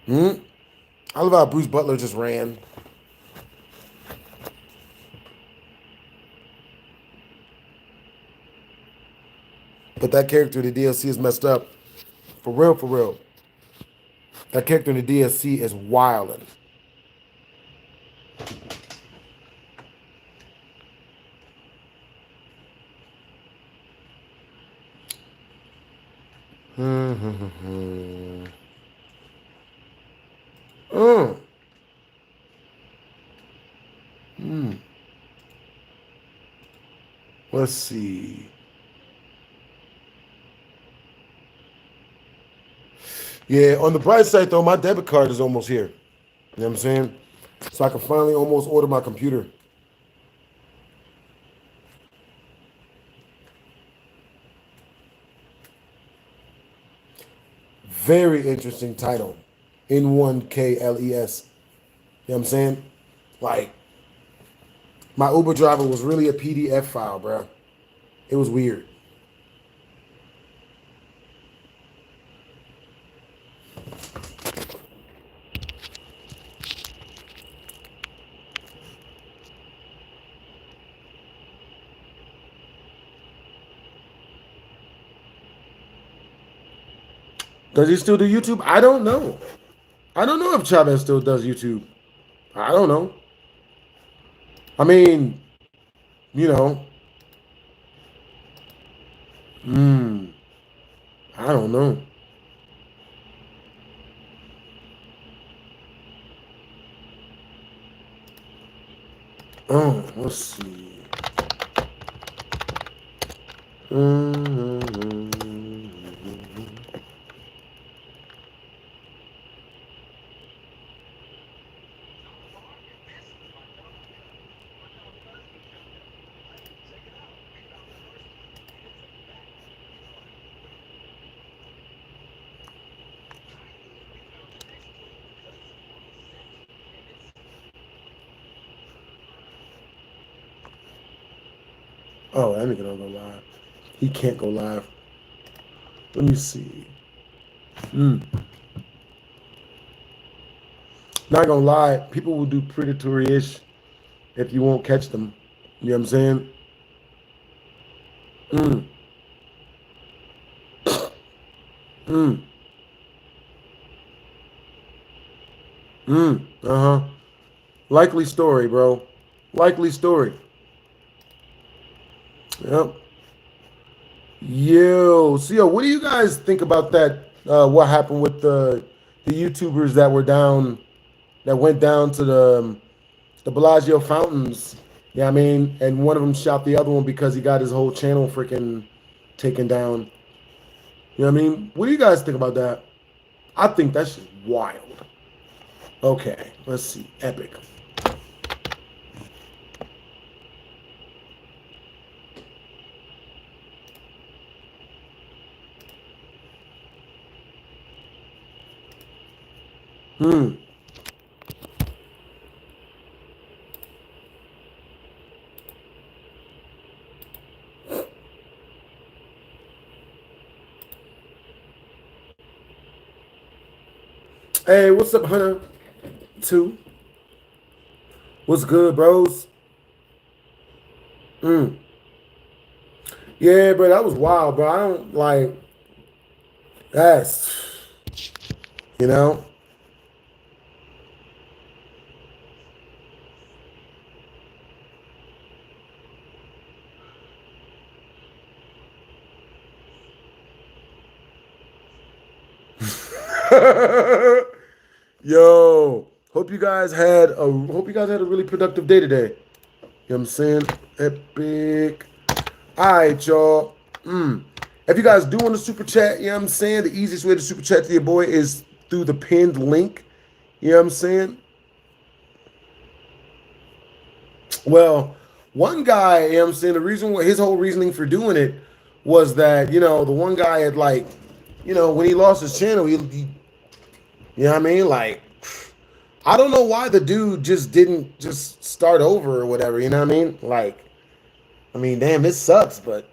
Hmm? I love how Bruce Butler just ran. But that character in the DLC is messed up. For real, for real. That character in the DLC is wildin'. Mm. Let's see. Yeah, on the bright side though, my debit card is almost here. You know what I'm saying? So I can finally almost order my computer. Very interesting title. N1KLES. You know what I'm saying? Like, my Uber driver was really a PDF file, bro. It was weird. Does he still do YouTube? I don't know. I don't know if Chavez still does YouTube. I don't know. I mean, you know, I don't know. Oh, let's see. Oh, that nigga don't go live. He can't go live. Let me see. Not gonna lie, people will do predatory-ish if you won't catch them. You know what I'm saying? Uh-huh. Likely story, bro. Likely story. Yep. Yo, what do you guys think about that? What happened with the YouTubers that were down, that went down to the Bellagio fountains? Yeah, I mean, and one of them shot the other one because he got his whole channel freaking taken down. You know what I mean? What do you guys think about that? I think that's just wild. Okay, let's see. Epic. Hey, what's up, Hunter? Two. What's good, bros? Yeah, bro, that was wild, bro. I don't like that's you know. Yo, hope you guys had a really productive day today. You know what I'm saying? Epic. Alright, y'all. If you guys do want to super chat, you know what I'm saying? The easiest way to super chat to your boy is through the pinned link. You know what I'm saying? Well, one guy, you know what I'm saying, the reason why his whole reasoning for doing it was that, the one guy had like, when he lost his channel, he you know what I mean? Like, I don't know why the dude just didn't just start over or whatever, you know what I mean? Like I mean, damn, this sucks, but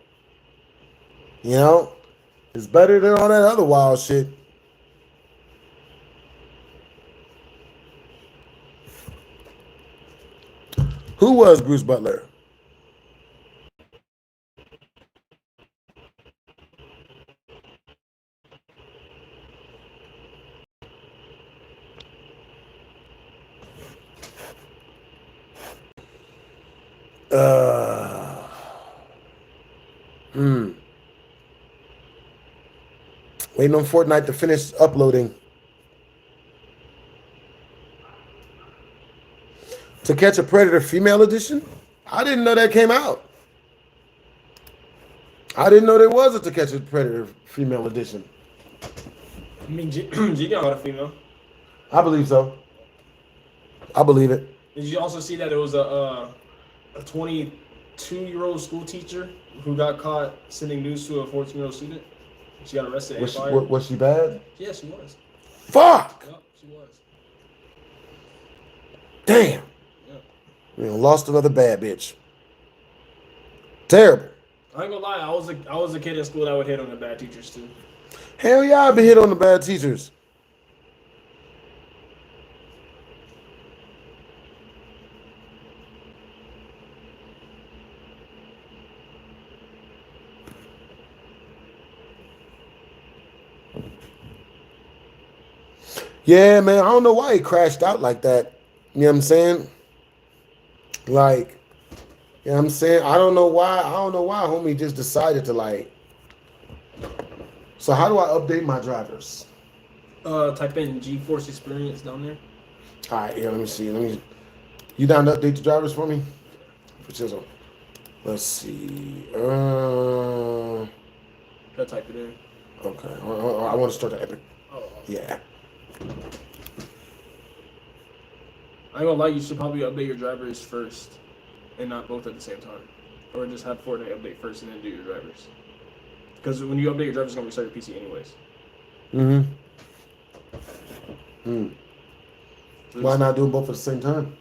you know, it's better than all that other wild shit. Who was Bruce Butler? Uh, hmm. Waiting on Fortnite to finish uploading. To Catch a Predator Female Edition? I didn't know that came out. I didn't know there was a To Catch a Predator Female Edition. I mean, G got a female. I believe so. I believe it. Did you also see that it was a 22-year-old school teacher who got caught sending news to a 14-year-old student? She got arrested and fired. Was she bad? Yeah, she was. Fuck! Yep, she was. Damn. Yep. You know, lost another bad bitch. Terrible. I ain't gonna lie, I was a kid in school that would hit on the bad teachers too. Hell yeah, I've been hit on the bad teachers. Yeah, man, I don't know why he crashed out like that. You know what I'm saying? Like, you know what I'm saying? I don't know why homie just decided to like. So how do I update my drivers? Type in GeForce Experience down there. All right, yeah, let me see. You down to update the drivers for me? Let's see. Gotta type it in. Okay. I want to start the Epic. Oh. Yeah. I ain't gonna lie, you should probably update your drivers first and not both at the same time. Or just have Fortnite update first and then do your drivers. Because when you update your drivers, it's gonna restart your PC anyways. So why not do them both at the same time?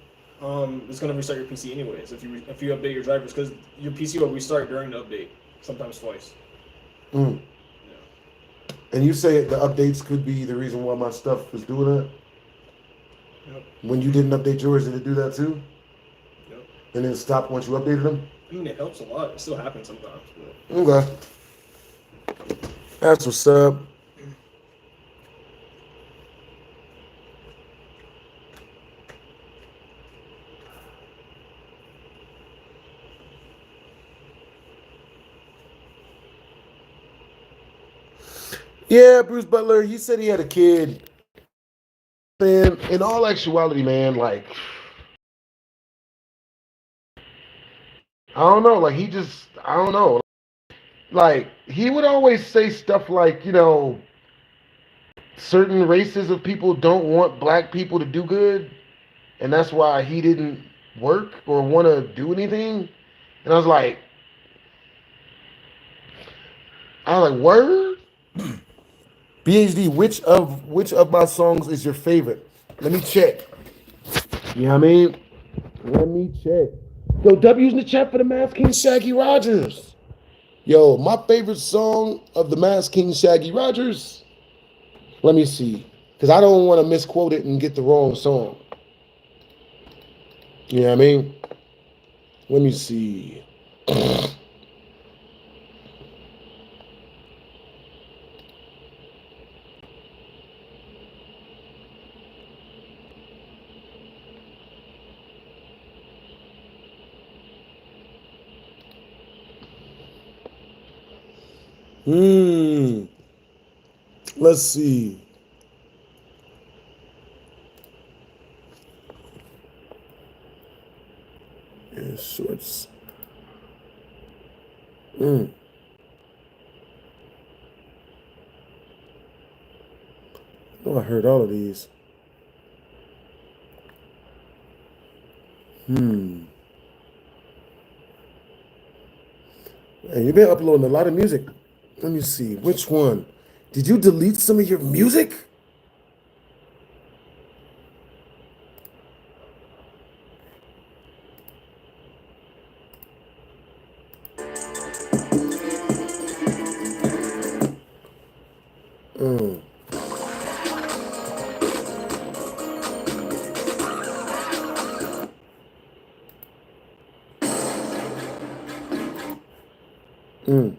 It's gonna restart your PC anyways if you update your drivers, because your PC will restart during the update, sometimes twice. Yeah. And you say the updates could be the reason why my stuff is doing that? Yep. When you didn't update yours, did it do that too? Yep. And then it stopped once you updated them? I mean, it helps a lot. It still happens sometimes. But... Okay. That's what's up. Yeah, Bruce Butler, he said he had a kid. Man, in all actuality, man, like, I don't know. Like, I don't know. Like, he would always say stuff like, you know, certain races of people don't want black people to do good. And that's why he didn't work or want to do anything. And I was like, word? BHD, which of my songs is your favorite? Let me check. You know what I mean? Let me check. Yo, W's in the chat for the Masked King Shaggy Rogers. Yo, my favorite song of the Masked King Shaggy Rogers. Let me see. Because I don't want to misquote it and get the wrong song. You know what I mean? Let me see. Let's see. Yeah, shorts. Oh, I heard all of these. And you've been uploading a lot of music. Let me see. Which one? Did you delete some of your music? Mm. Mm.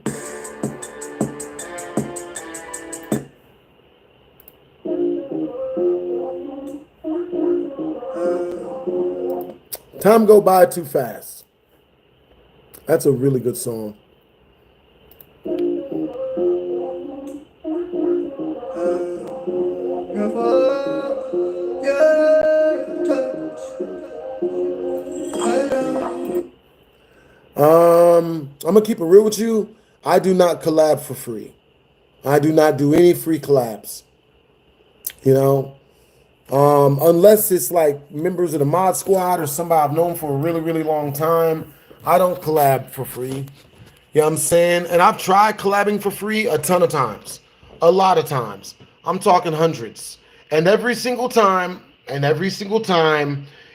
Time go by too fast. That's a really good song. I'm gonna keep it real with you. I do not collab for free. I do not do any free collabs. You know, unless it's like members of the mod squad or somebody I've known for a really, really long time. I don't collab for free. You know what I'm saying? And I've tried collabing for free a ton of times. A lot of times. I'm talking hundreds. And every single time,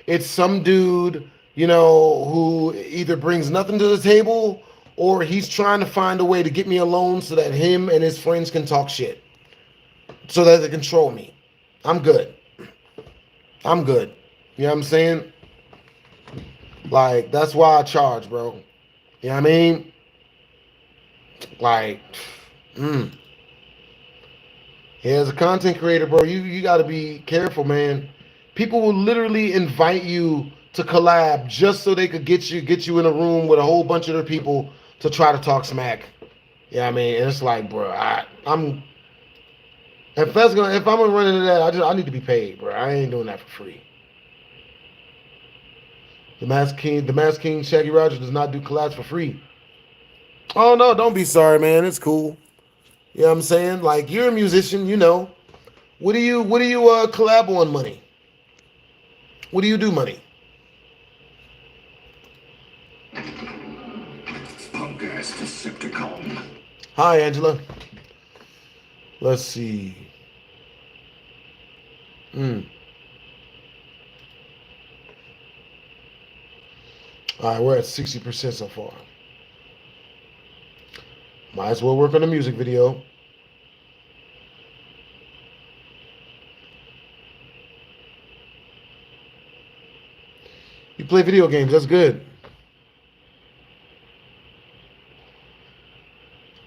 it's some dude, who either brings nothing to the table or he's trying to find a way to get me alone so that him and his friends can talk shit. So that they control me. I'm good. I'm good. You know what I'm saying? Like, that's why I charge, bro. You know what I mean? Like, as a content creator, bro, you got to be careful, man. People will literally invite you to collab just so they could get you in a room with a whole bunch of other people to try to talk smack. Yeah, I mean, it's like, bro, I'm if I'm gonna run into that, I need to be paid, bro. I ain't doing that for free. The Masked King, Shaggy Rogers does not do collabs for free. Oh no, don't be sorry, man. It's cool. You know what I'm saying? Like, you're a musician, you know. What do you collab on, money? What do you do, money? Punk ass Decepticon. Hi, Angela. Let's see. All right, we're at 60% so far. Might as well work on the music video. You play video games, that's good.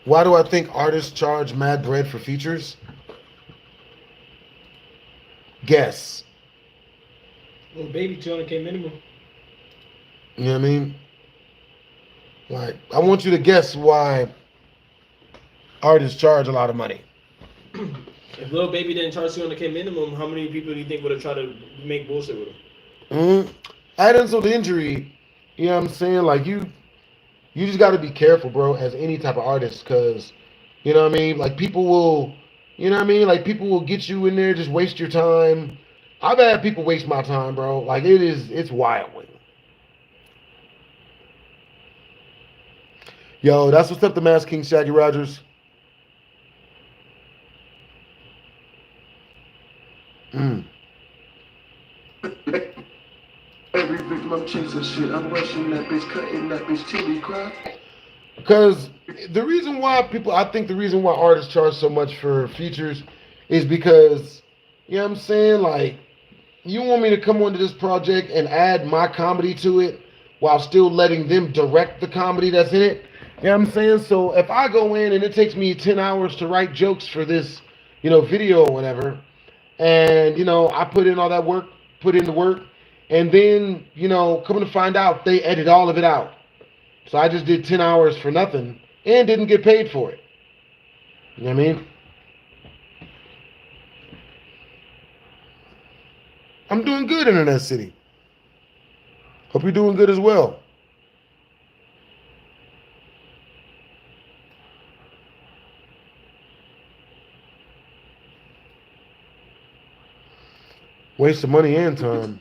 Why do I think artists charge mad bread for features? Guess. Little baby 200K minimum. You know what I mean? Like, I want you to guess why artists charge a lot of money. If Lil Baby didn't charge 200K minimum, how many people do you think would have tried to make bullshit with him? Add insult to injury, you know what I'm saying? Like, you just got to be careful, bro, as any type of artist, because, you know what I mean? Like, people will, you know what I mean? Like, people will get you in there, just waste your time. I've had people waste my time, bro. Like, it's wild. Yo, that's what's up, the Masked King, Shaggy Rogers. Every victim I'm chasing shit, I'm rushing that bitch, cutting that bitch till he cry. Because I think the reason why artists charge so much for features is because, you know what I'm saying? Like, you want me to come onto this project and add my comedy to it while still letting them direct the comedy that's in it. You know what I'm saying? So if I go in and it takes me 10 hours to write jokes for this, video or whatever, and, I put in all that work, put in the work, and then, coming to find out, they edit all of it out. So I just did 10 hours for nothing and didn't get paid for it. You know what I mean? I'm doing good, Internet City. Hope you're doing good as well. Waste of money and time.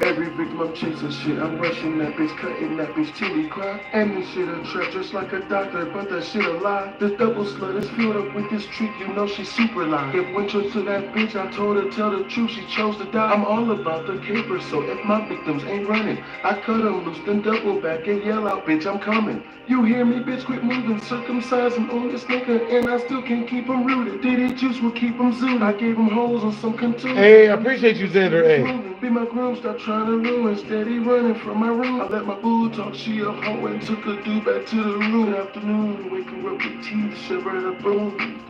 Every every victim I'm chasing shit. I'm rushing that bitch, cutting that bitch till he cry. And this shit a trap just like a doctor, but that shit a lie. This double slut is filled up with this trick, you know she's super lie. If went to that bitch, I told her tell the truth, she chose to die. I'm all about the caper, so if my victims ain't running, I cut them loose, then double back and yell out, bitch, I'm coming. You hear me, bitch, quit moving, circumcising on this nigga, and I still can't keep him rooted. Diddy juice will keep him zooted. I gave him holes on some contusion. Hey, I appreciate you, Xander. Hey. Be my groom, stop trying to ruin, steady running from my room. I let my boo talk, she a hoe and took a dude back to the room. Good afternoon, wake her up with teeth, shiver the boom.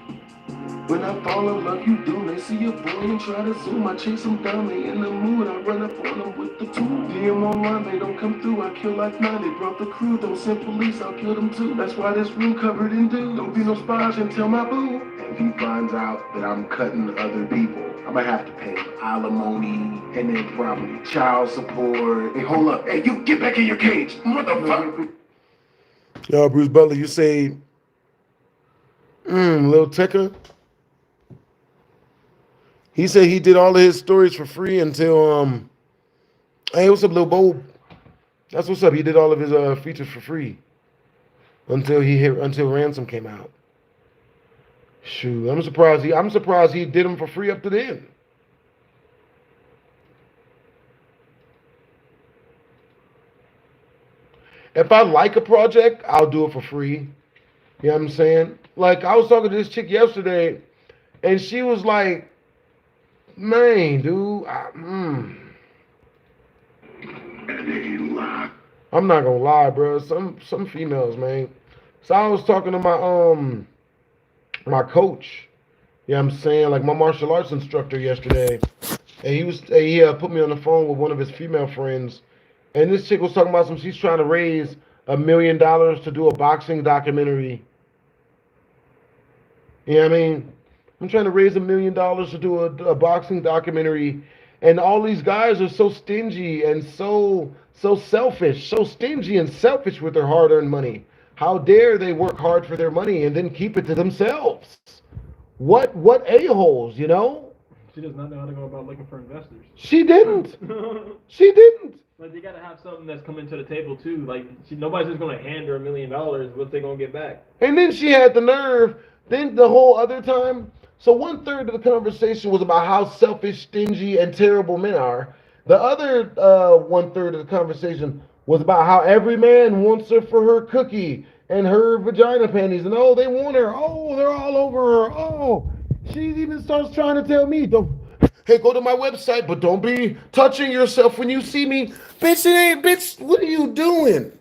When I fall in love, you do. They see a boy and try to zoom. I chase them down, they in the mood. I run up on them with the tool. DM online, they don't come through. I kill like 9, they brought the crew. Don't send police, I'll kill them too. That's why this room covered in dew. Don't be no spies and tell my boo. If he finds out that I'm cutting other people, I'm gonna have to pay alimony and then probably child support. Hey, hold up. Hey, you get back in your cage, motherfucker. Yo, Bruce Butler, you say, Lil Ticker. He said he did all of his stories for free until hey, what's up, Lil Bo? That's what's up. He did all of his features for free until Ransom came out. Shoot, I'm surprised he did them for free up to then. If I like a project, I'll do it for free. You know what I'm saying? Like, I was talking to this chick yesterday, and she was like, man, dude, I'm not gonna lie, bro. Some females, man. So I was talking to my coach. Yeah, I'm saying, like my martial arts instructor yesterday, and he put me on the phone with one of his female friends, and this chick was talking about she's trying to raise $1 million to do a boxing documentary. You know what I mean? I'm trying to raise $1 million to do a boxing documentary, and all these guys are so stingy and so selfish, so stingy and selfish with their hard-earned money. How dare they work hard for their money and then keep it to themselves? What a-holes, you know? She does not know how to go about looking for investors. She didn't. She didn't. Like, they gotta have something that's coming to the table too. Like, nobody's just gonna hand her $1 million. What's they gonna get back? And then she had the nerve. Then the whole other time. So 1/3 of the conversation was about how selfish, stingy, and terrible men are. The other 1/3 of the conversation was about how every man wants her for her cookie and her vagina panties, and oh, they want her. Oh, they're all over her. Oh, she even starts trying to tell me, hey, go to my website, but don't be touching yourself when you see me. Bitch, it ain't, bitch, what are you doing?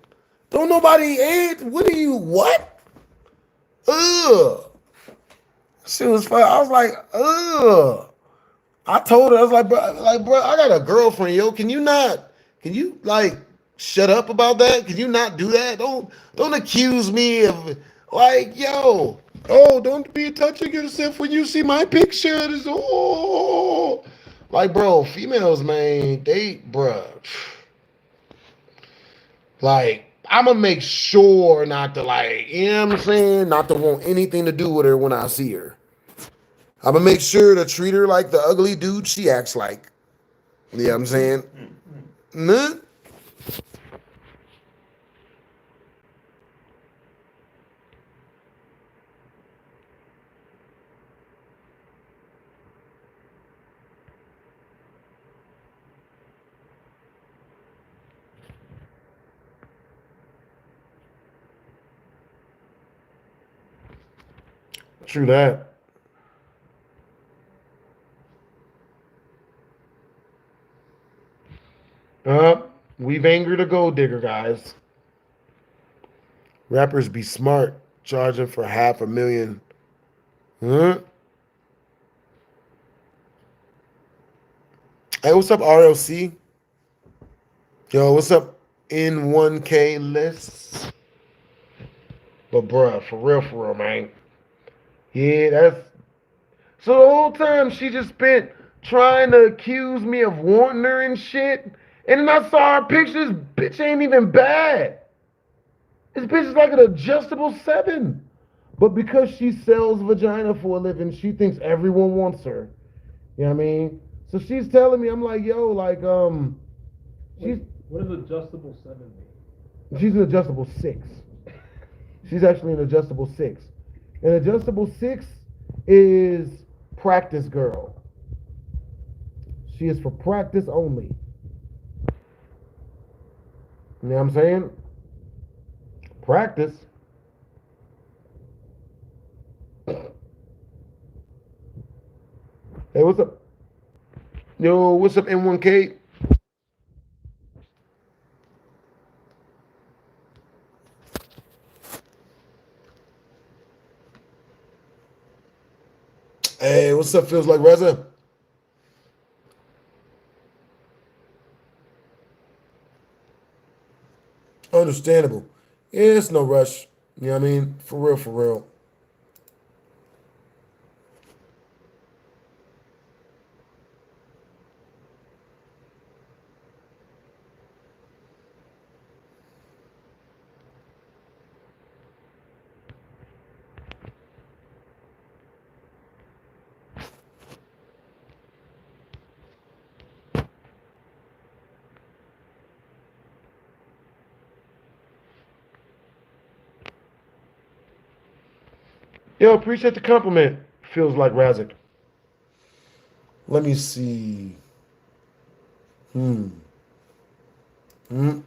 Don't nobody, what? Ugh. She was fun. I was like, ugh. I told her, I was like, bro, I got a girlfriend, yo. Can you shut up about that? Can you not do that? Don't accuse me of, like, yo. Oh, don't be touching yourself when you see my picture. Like, bro, females, man, bruh. Like, I'm going to make sure not to, like, you know what I'm saying? Not to want anything to do with her when I see her. I'm going to make sure to treat her like the ugly dude she acts like. You know what I'm saying? Nah. True that. We've angered a gold digger, guys. Rappers be smart, charging for $500,000. Huh? Hey, what's up, RLC? Yo, what's up, N1K lists? But bruh, for real, man. Yeah, that's... So the whole time she just spent trying to accuse me of wanting her and shit. And then I saw her picture. This bitch ain't even bad. This bitch is like an adjustable 7. But because she sells vagina for a living, she thinks everyone wants her. You know what I mean? So she's telling me, I'm like, yo, like, She's What does adjustable 7 mean? she's an adjustable 6. She's actually an adjustable 6. An adjustable 6 is practice girl. She is for practice only. You know what I'm saying? Practice. Hey, what's up? Yo, what's up, N1K? Hey, what's up? Feels like Reza. Understandable. Yeah, it's no rush. You know what I mean? For real, for real. Yo, appreciate the compliment. Feels like Razik. Let me see. Hmm. Hmm.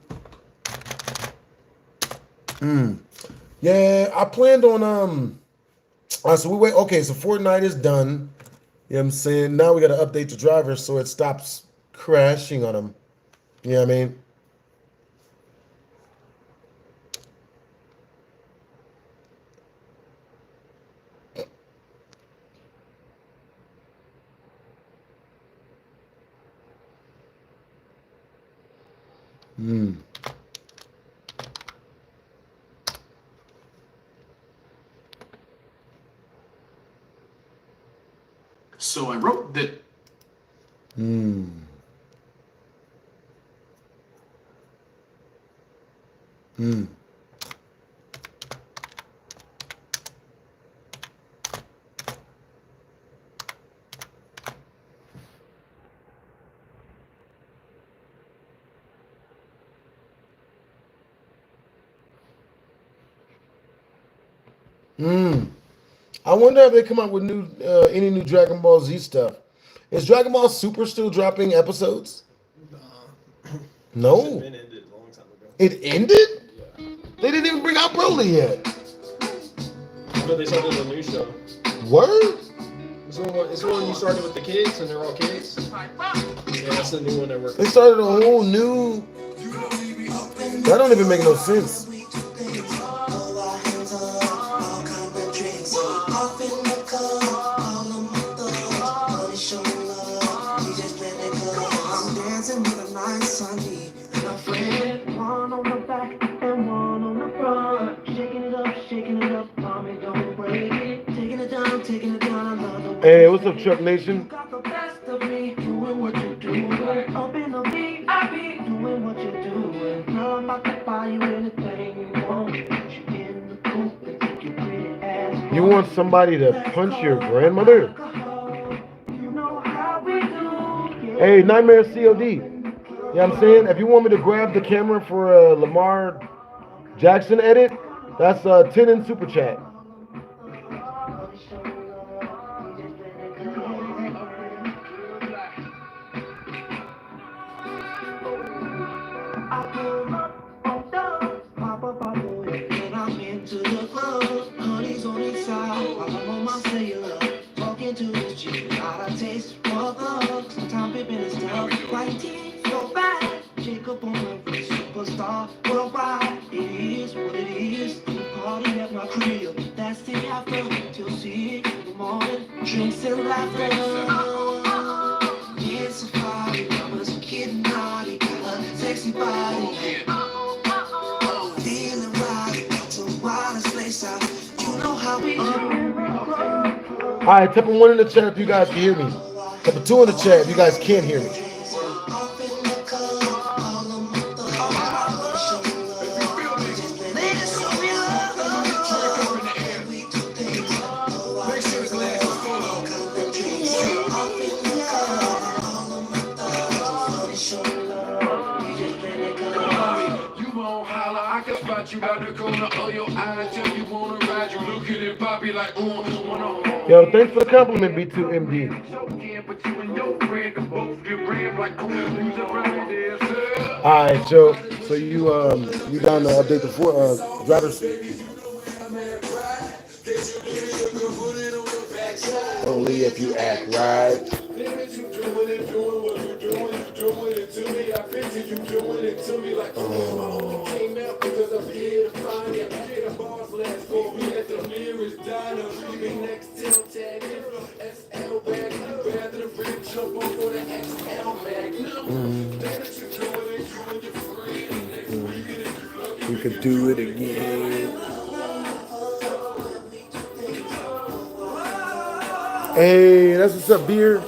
Hmm. Yeah, I planned on so we wait. Okay, so Fortnite is done. You know what I'm saying? Now we got to update the driver so it stops crashing on them. You know what I mean? Hmm. So I wrote that. Hmm. Hmm. Hmm. I wonder if they come out with any new Dragon Ball Z stuff. Is Dragon Ball Super still dropping episodes? No. It's been ended a long time ago. It ended? Yeah. They didn't even bring out Broly yet. But they started a new show. Word? It's the one you started with the kids and they're all kids. Yeah, that's the new one they're working They started a whole new. That don't even make no sense. Hey, what's up, Chuck Nation? You want somebody to punch your grandmother? Hey, Nightmare COD. You know what I'm saying? If you want me to grab the camera for a Lamar Jackson edit, that's 10 in Super Chat. Drinks and laughter. It's a party, mama's getting naughty, got a sexy body. Feeling right, so why let's place out. You know how we do. Alright, type of 1 in the chat if you guys can hear me. Type of 2 in the chat if you guys can't hear me. spot you out the corner of your eye. Tell you wanna ride, you look at it, Bobby like, wanna. Yo, thanks for the compliment, B2MD. All right, Joe. So you down to update the drivers? Only if you act right. We could do it again. Hey, that's what's up, beer.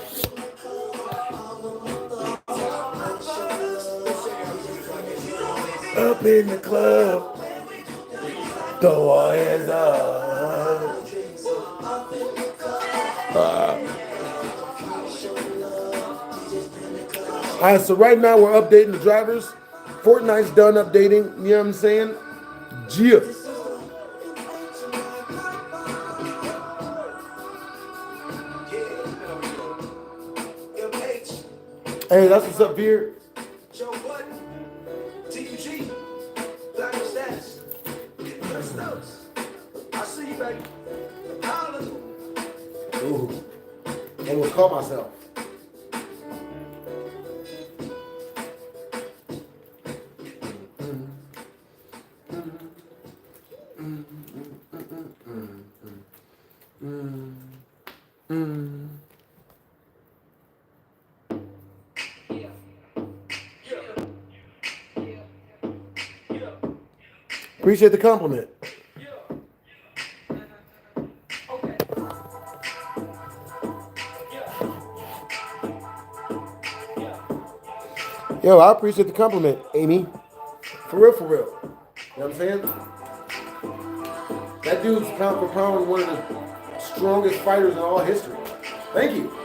Up in the club, throw our hands up. All right, so right now we're updating the drivers. Fortnite's done updating, you know what I'm saying? Yeah. Hey, that's what's up, beer. Ooh, I will call myself. Appreciate the compliment. Yo, I appreciate the compliment, Amy. For real, for real. You know what I'm saying? That dude's pound for pound one of the strongest fighters in all history. Thank you.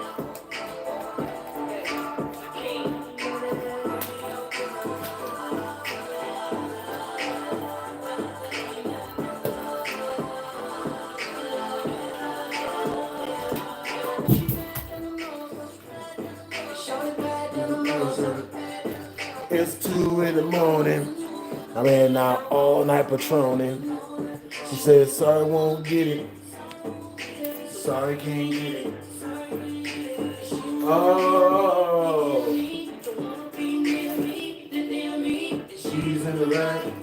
It's 2 in the morning. I been out all night patroning. She said, sorry, won't get it. Sorry, can't get it. Oh. She's in the right.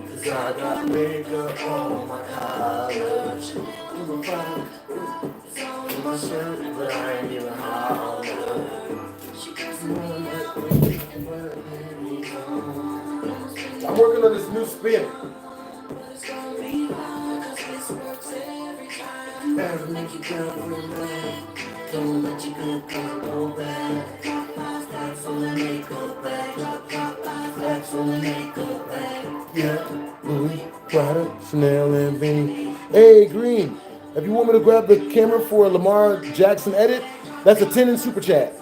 Cause I got makeup on my collar. My shirt, but I ain't even holler. I'm working on this new spin. Don't let you go back. Flags on the makeup bag. Flags on the makeup bag. Yeah, Louis, Prada, Chanel, and Vinny. Hey, Green, if you want me to grab the camera for a Lamar Jackson edit, that's a 10 in super chat.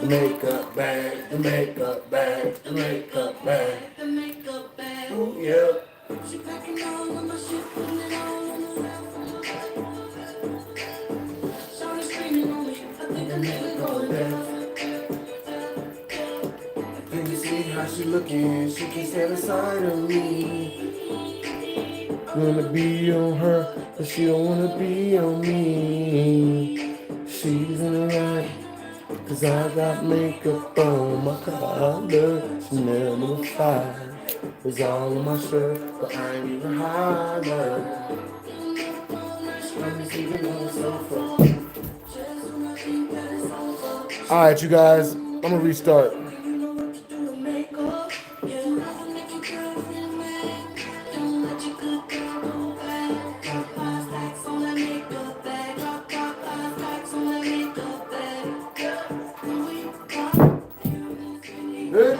The makeup bag, the makeup bag, the makeup bag. Ooh, yeah. Can you see how she looking? She can stand inside of me. Wanna be on her, but she don't wanna be on me. She's in the right. Cause I got makeup on my collar, Chanel number 5 is all on my shirt, but I ain't even holler. Alright, you guys, I'm gonna restart.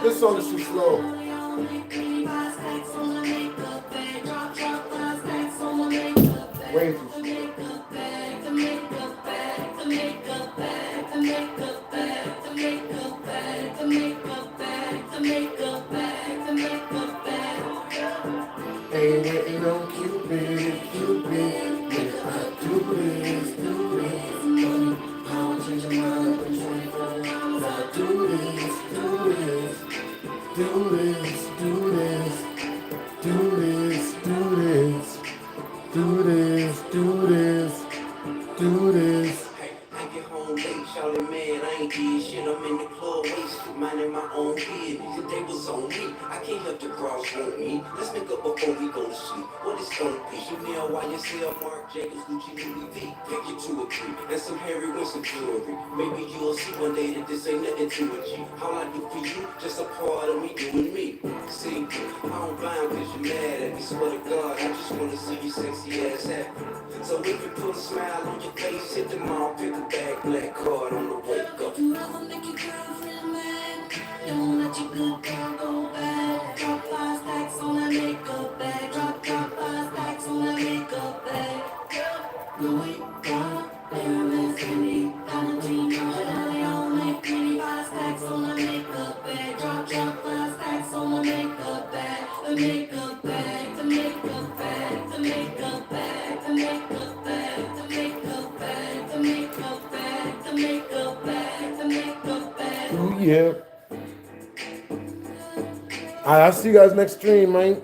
This song is too slow. Way too slow. Do this, do this, do this, do this, do this, do this, do this. I get home late, shouting, man, I ain't did shit. I'm in the club, wasted, minding my own business. The day was on me, I can't help the crowd want me. Let's make up before we go to sleep. What it's gonna be? Chanel, YSL, Marc Jacobs, Gucci, Louis V. Pick your 2 or 3, and some Harry Winston jewelry. Maybe you'll see one day that this ain't nothing to a G. All I do for you, just a part of me doing me. See, I don't blind cause you're mad at me. Swear to God, I just wanna see you sexy ass happy. So if you put a smile on your face, hit the mall, pick a bag, black card on the wake up. You ever make your girlfriend mad? Don't let your good girl go bad. Drop 5 stacks on that makeup bag. Drop 5 stacks on that makeup bag. Louis, Hermes, Fendi, Valentino, Chanel, on make 25 stacks on the makeup bag. Drop 5 stacks on the makeup bag. The makeup bag, the makeup bag, the makeup bag, the makeup bag, the makeup bag, the makeup bag, the makeup bag, the makeup bag. Oh yeah. Alright, I'll see you guys next stream, man.